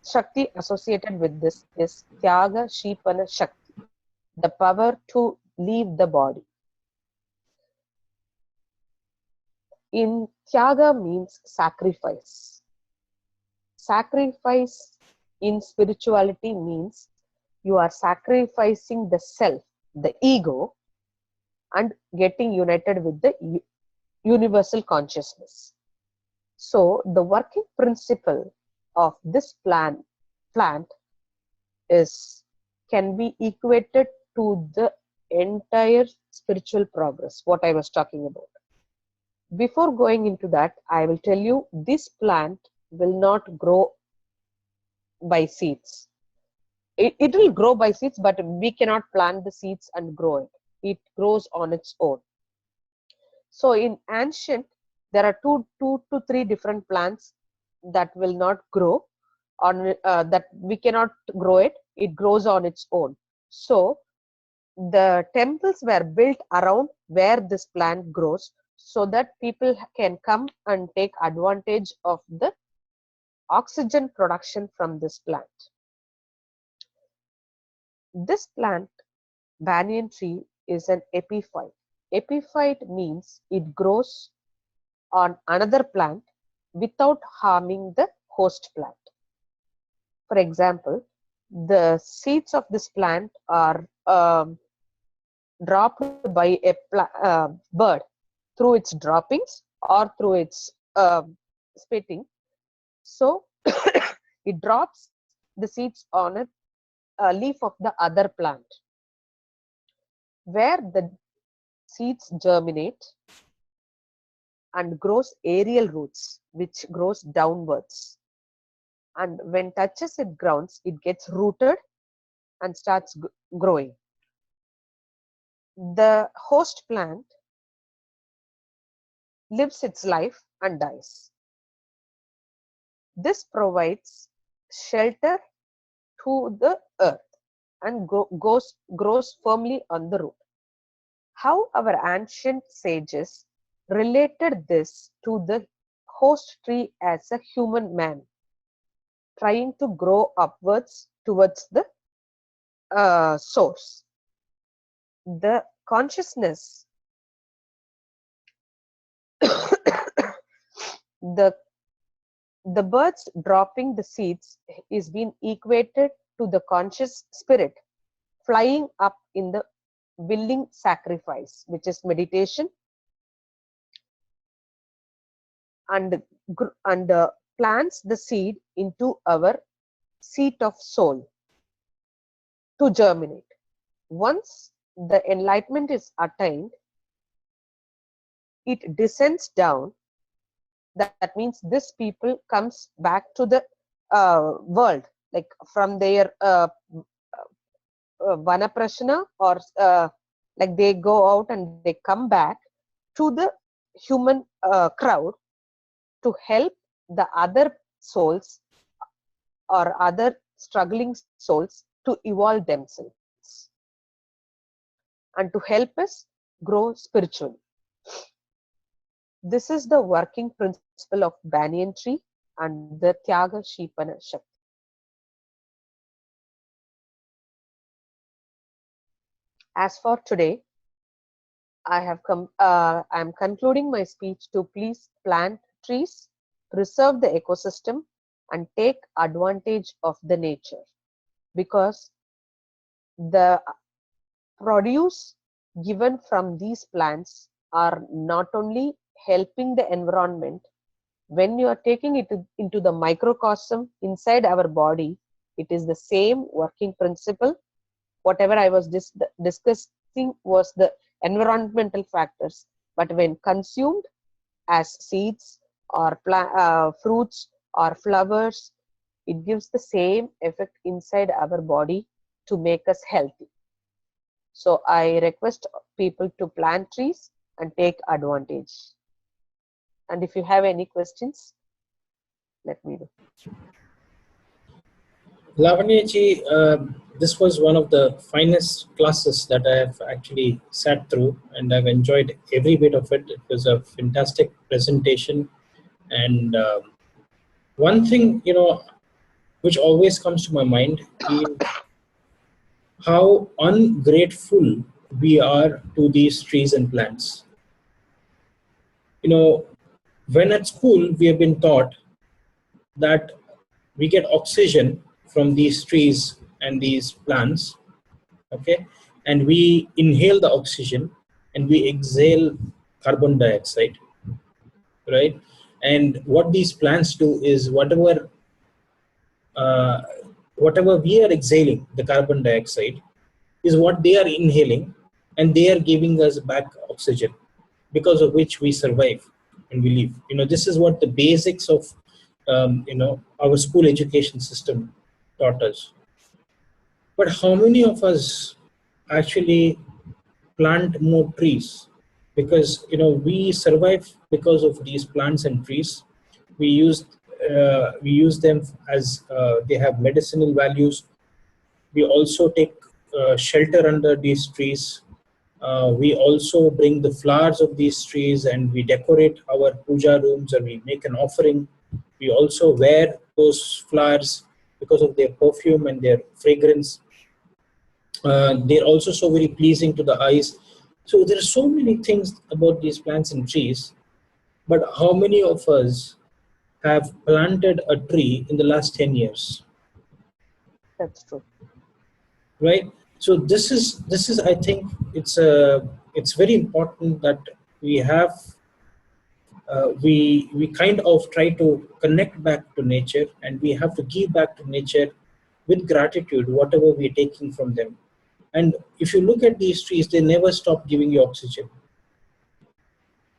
Shakti associated with this is Tyaga Shipana Shakti, the power to leave the body. In Tyaga means sacrifice. Sacrifice in spirituality means you are sacrificing the self, the ego, and getting united with the universal consciousness. So the working principle of this plant can be equated to the entire spiritual progress, what I was talking about. Before going into that, I will tell you this plant will not grow by seeds. It will grow by seeds, but we cannot plant the seeds and grow it. It grows on its own. So in ancient, there are two to three different plants that will not grow on that we cannot grow it. It grows on its own. So the temples were built around where this plant grows, so that people can come and take advantage of the oxygen production from this plant. This plant, banyan tree, is an epiphyte. Epiphyte means it grows on another plant without harming the host plant. For example, the seeds of this plant are dropped by a bird through its droppings or through its spitting. So it drops the seeds on a leaf of the other plant, where the seeds germinate and grows aerial roots, which grows downwards. And when touches it grounds, it gets rooted and starts growing. The host plant lives its life and dies. This provides shelter to the earth and grows firmly on the root. How our ancient sages related this to the host tree as a human man trying to grow upwards towards the source. The consciousness, the birds dropping the seeds is being equated to the conscious spirit flying up in the willing sacrifice, which is meditation, and plants the seed into our seat of soul to germinate. Once the enlightenment is attained, it descends down. That means this people comes back to the world, like from their vanaprashana, or like they go out and they come back to the human crowd to help the other souls or other struggling souls to evolve themselves and to help us grow spiritually. This is the working principle of banyan tree and the Tyaga Shipana Shakti. As for today, I am concluding my speech to please plant trees, preserve the ecosystem, and take advantage of the nature, because the produce given from these plants are not only helping the environment. When you are taking it into the microcosm inside our body, it is the same working principle. Whatever I was discussing was the environmental factors, but when consumed as seeds or fruits or flowers, it gives the same effect inside our body to make us healthy. So I request people to plant trees and take advantage. And if you have any questions, let me know. Lavanya ji, this was one of the finest classes that I have actually sat through, and I've enjoyed every bit of it. It was a fantastic presentation, and one thing, which always comes to my mind is how ungrateful we are to these trees and plants. When at school we have been taught that we get oxygen from these trees and these plants, okay, and we inhale the oxygen and we exhale carbon dioxide, right? And what these plants do is uh, whatever we are exhaling, the carbon dioxide, is what they are inhaling, and they are giving us back oxygen, because of which we survive and we live. This is what the basics of our school education system taught us. But how many of us actually plant more trees? Because we survive because of these plants and trees. We use them as they have medicinal values. We also take shelter under these trees. We also bring the flowers of these trees and we decorate our puja rooms and we make an offering. We also wear those flowers because of their perfume and their fragrance. They're also so very pleasing to the eyes. So there are so many things about these plants and trees, but how many of us have planted a tree in the last 10 years? That's true. Right? So this is I think it's very important that we have we kind of try to connect back to nature, and we have to give back to nature with gratitude whatever we're taking from them. And if you look at these trees, they never stop giving you oxygen.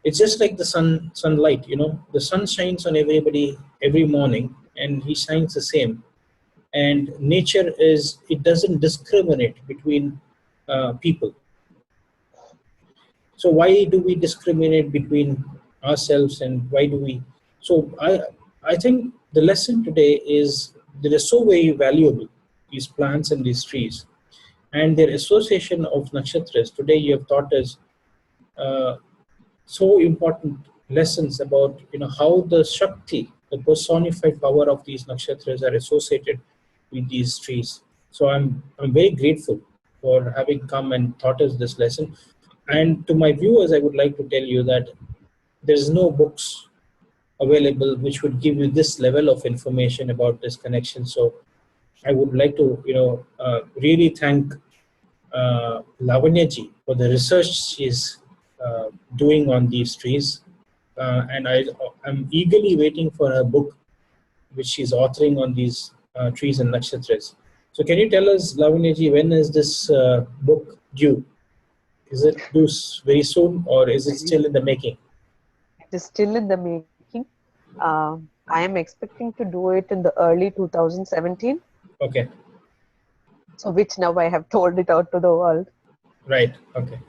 It's just like the sunlight. The sun shines on everybody every morning, and he shines the same. And nature it doesn't discriminate between people. So why do we discriminate between ourselves, and why do we? So I think the lesson today is they are so very valuable, these plants and these trees, and their association of nakshatras. Today you have taught us uh, so important lessons about how the Shakti, the personified power of these nakshatras, are associated with these trees. So I'm very grateful for having come and taught us this lesson. And to my viewers, I would like to tell you that there's no books available which would give you this level of information about this connection. So I would like to really thank Lavanya ji for the research she's doing on these trees. And I'm eagerly waiting for her book, which she's authoring on these trees and nakshatras. So can you tell us, Lavanya ji, when is this book due? Is it due very soon, or is it still in the making? It is still in the making. I am expecting to do it in the early 2017. Okay. So which now I have told it out to the world. Right. Okay.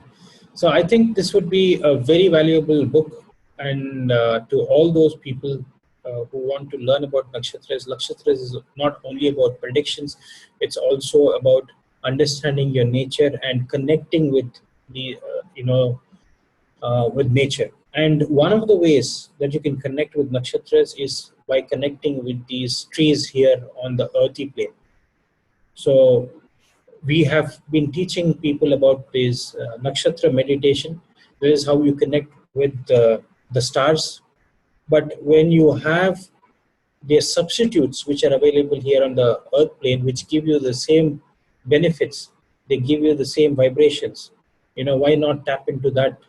So I think this would be a very valuable book, and to all those people who want to learn about nakshatras. Nakshatras is not only about predictions; it's also about understanding your nature and connecting with the with nature. And one of the ways that you can connect with nakshatras is by connecting with these trees here on the earthy plane. So we have been teaching people about this nakshatra meditation. This is how you connect with the stars. But when you have the substitutes which are available here on the earth plane, which give you the same benefits, they give you the same vibrations. Why not tap into that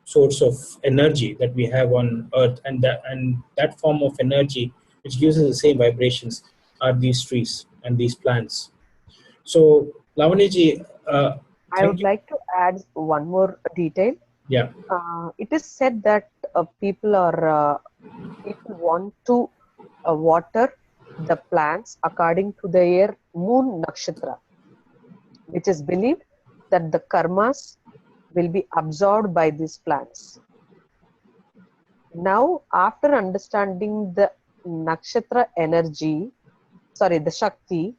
source of energy that we have on earth, and that form of energy which gives us the same vibrations are these trees and these plants. So, Lavanya, I thank would you. like to add one more detail. Yeah. It is said that people want to water the plants according to their moon nakshatra, which is believed that the karmas will be absorbed by these plants. Now, after understanding the nakshatra energy, the Shakti,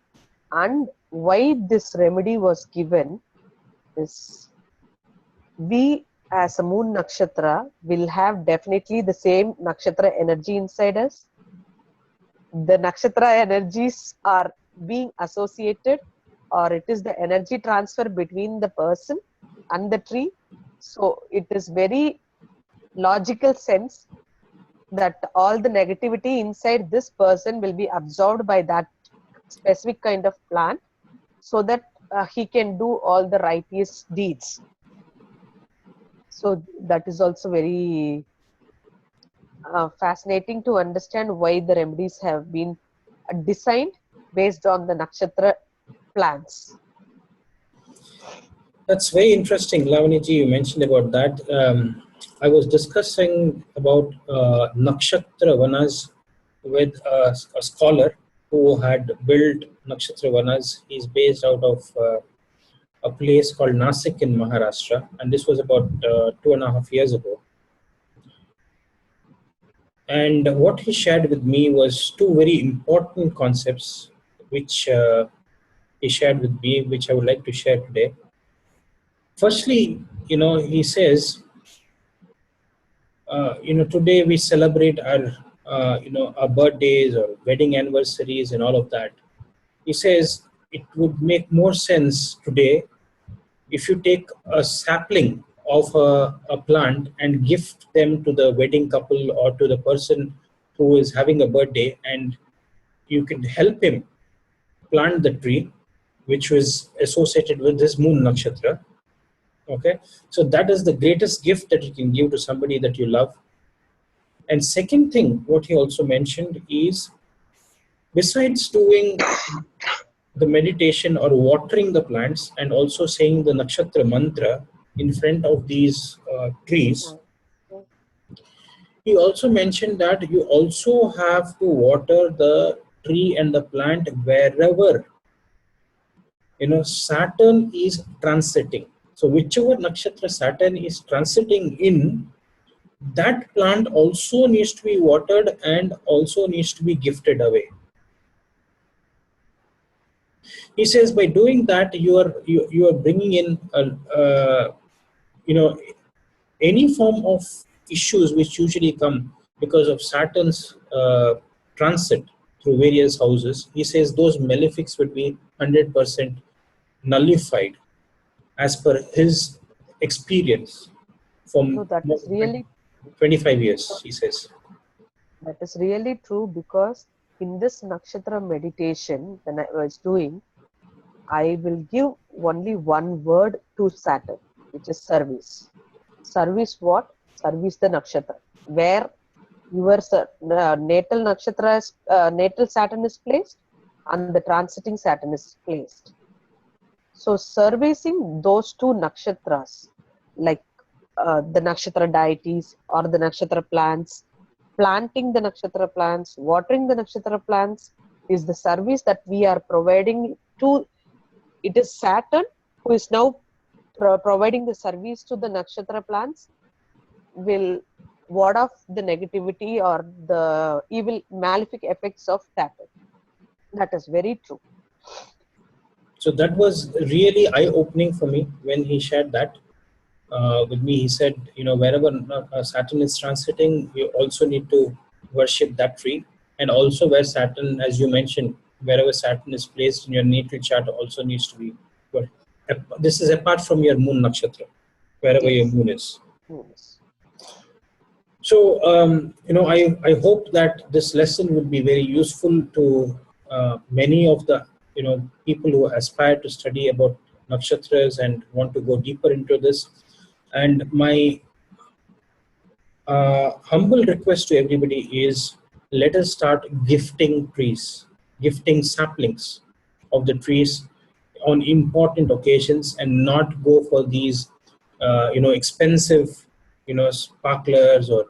and why this remedy was given, is we as a moon nakshatra will have definitely the same nakshatra energy inside us. The nakshatra energies are being associated, or it is the energy transfer between the person and the tree. So it is very logical sense that all the negativity inside this person will be absorbed by that specific kind of plant, so that he can do all the righteous deeds. So that is also very fascinating to understand why the remedies have been designed based on the nakshatra plants. That's very interesting, Lavanya. You mentioned about that. I was discussing about nakshatra vanas with a scholar who had built Nakshatra Vanas. He's based out of a place called Nasik in Maharashtra, and this was about 2.5 years ago. And what he shared with me was two very important concepts, which he shared with me, which I would like to share today. Firstly, he says, today we celebrate our birthdays or wedding anniversaries and all of that. He says it would make more sense today if you take a sapling of a plant and gift them to the wedding couple or to the person who is having a birthday, and you can help him plant the tree which was associated with this moon nakshatra. Okay, so that is the greatest gift that you can give to somebody that you love. And second thing, what he also mentioned is, besides doing the meditation or watering the plants and also saying the nakshatra mantra in front of these trees, he also mentioned that you also have to water the tree and the plant wherever Saturn is transiting. So whichever nakshatra Saturn is transiting in, that plant also needs to be watered and also needs to be gifted away. He says by doing that, you are bringing in any form of issues which usually come because of Saturn's transit through various houses. He says those malefics would be 100% nullified as per his experience from So that is really 25 years, he says. That is really true, because in this nakshatra meditation, when I was doing, I will give only one word to Saturn, which is service. Service what? Service the nakshatra. Where your natal nakshatra, natal Saturn is placed and the transiting Saturn is placed. So servicing those two nakshatras, like the nakshatra deities or the nakshatra plants, planting the nakshatra plants, watering the nakshatra plants, is the service that we are providing to. It is Saturn who is now providing the service to the nakshatra plants, will ward off the negativity or the evil malefic effects of Saturn. That is very true. So that was really eye-opening for me when he shared that with me. He said, wherever Saturn is transiting, you also need to worship that tree. And also where Saturn, as you mentioned, wherever Saturn is placed in your natal chart also needs to be. Well, this is apart from your moon nakshatra, wherever your moon is. Yes. So, I hope that this lesson will be very useful to many of the, people who aspire to study about nakshatras and want to go deeper into this. And my humble request to everybody is, let us start gifting trees, gifting saplings of the trees on important occasions, and not go for these, expensive, sparklers or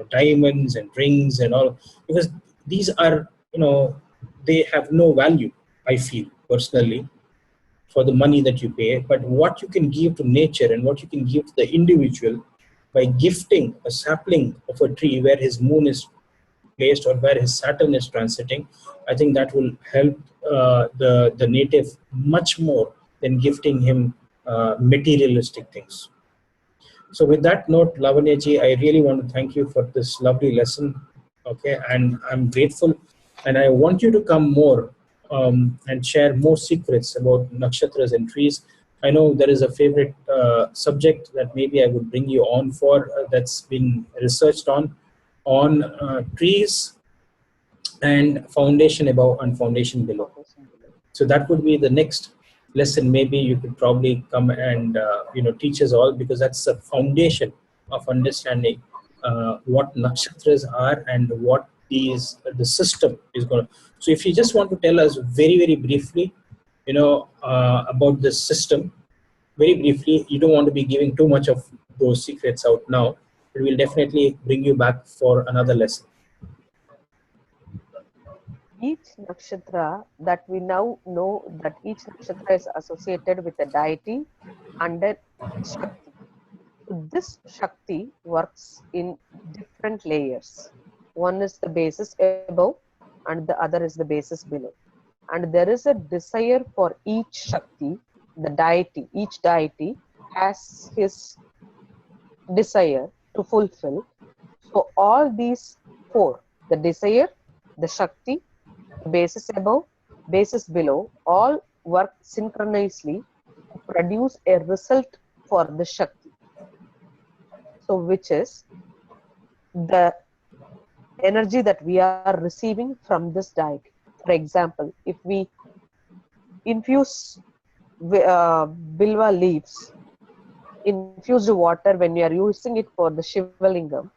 diamonds and rings and all, because these are, they have no value, I feel personally, for the money that you pay. But what you can give to nature and what you can give to the individual by gifting a sapling of a tree where his moon is placed or where his Saturn is transiting, I think that will help the native much more than gifting him materialistic things. So with that note, Lavanya ji, I really want to thank you for this lovely lesson. Okay, and I'm grateful, and I want you to come more and share more secrets about nakshatras and trees. I know there is a favorite subject that maybe I would bring you on for, that's been researched on trees and foundation above and foundation below. So that would be the next lesson. Maybe you could probably come and teach us all, because that's the foundation of understanding what nakshatras are and what the system is going to. So if you just want to tell us very, very briefly, about the system, very briefly, you don't want to be giving too much of those secrets out now, but we'll definitely bring you back for another lesson. Each nakshatra that we now know that each nakshatra is associated with a deity and a Shakti. This Shakti works in different layers. One is the basis above and the other is the basis below. And there is a desire for each Shakti, the deity, each deity has his desire to fulfill. So all these four, the desire, the Shakti, the basis above, basis below, all work synchronously to produce a result for the Shakti. So which is the energy that we are receiving from this deity. For example, if we infuse Bilva leaves, infused water, when we are using it for the Shivalingam,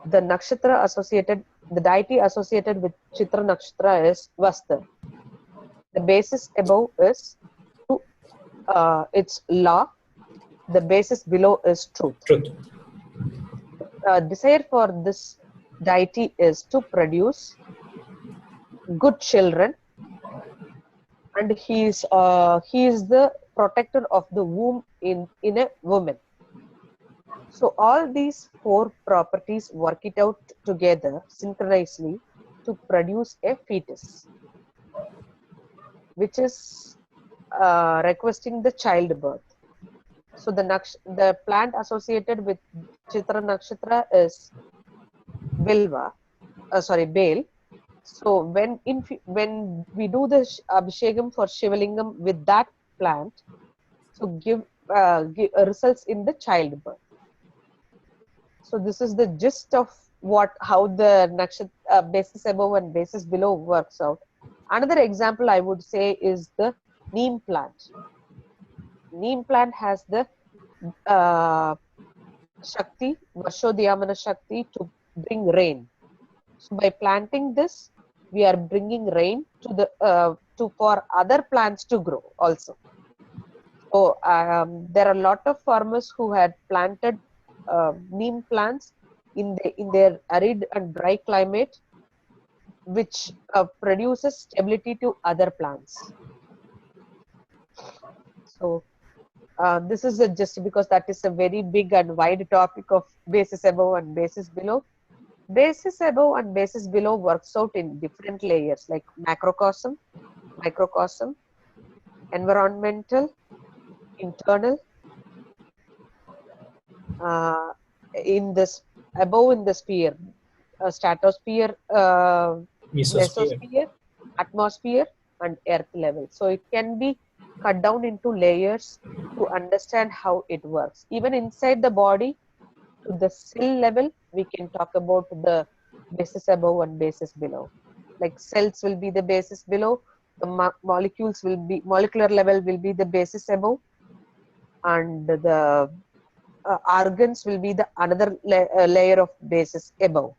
the nakshatra associated, the deity associated with Chitra nakshatra is Vastar. The basis above is its law. The basis below is truth. Desire for this deity is to produce good children, and he is the protector of the womb in a woman. So all these four properties work it out together synchronously to produce a fetus, which is requesting the childbirth. So the plant associated with Chitra nakshatra is Vilva, Bael. So when we do the abhishekam for Shivalingam with that plant, so give results in the childbirth. So this is the gist of how the nakshatra basis above and basis below works out. Another example I would say is the neem plant. Neem plant has the Shakti, Varshodhyamana Shakti, to bring rain. So by planting this, we are bringing rain to the for other plants to grow also. So there are a lot of farmers who had planted neem plants in their arid and dry climate, which produces stability to other plants. So this is just because that is a very big and wide topic of basis above and basis below. Basis above and basis below works out in different layers like macrocosm, microcosm, environmental, internal. In this above in the sphere, stratosphere, mesosphere, atmosphere, and earth level. So it can be cut down into layers to understand how it works. Even inside the body, to the cell level, we can talk about the basis above and basis below. Like cells will be the basis below, the molecules will be, molecular level will be the basis above, and the organs will be the another layer of basis above.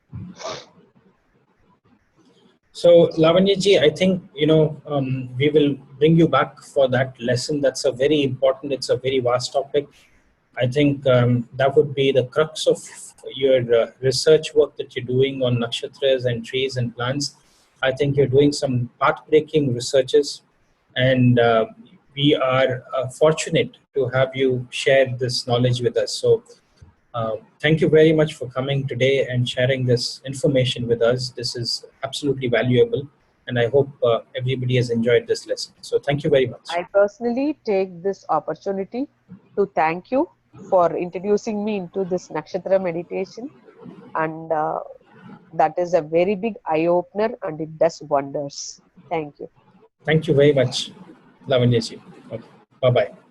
So Lavanya ji, I think we will bring you back for that lesson. That's a very important. It's a very vast topic. I think that would be the crux of your research work that you're doing on nakshatras and trees and plants. I think you're doing some path-breaking researches, and we are fortunate to have you share this knowledge with us. So thank you very much for coming today and sharing this information with us. This is absolutely valuable, and I hope everybody has enjoyed this lesson. So thank you very much. I personally take this opportunity to thank you for introducing me into this nakshatra meditation, and that is a very big eye-opener and it does wonders. Thank you. Thank you very much, Lavanya ji. Okay. Bye-bye.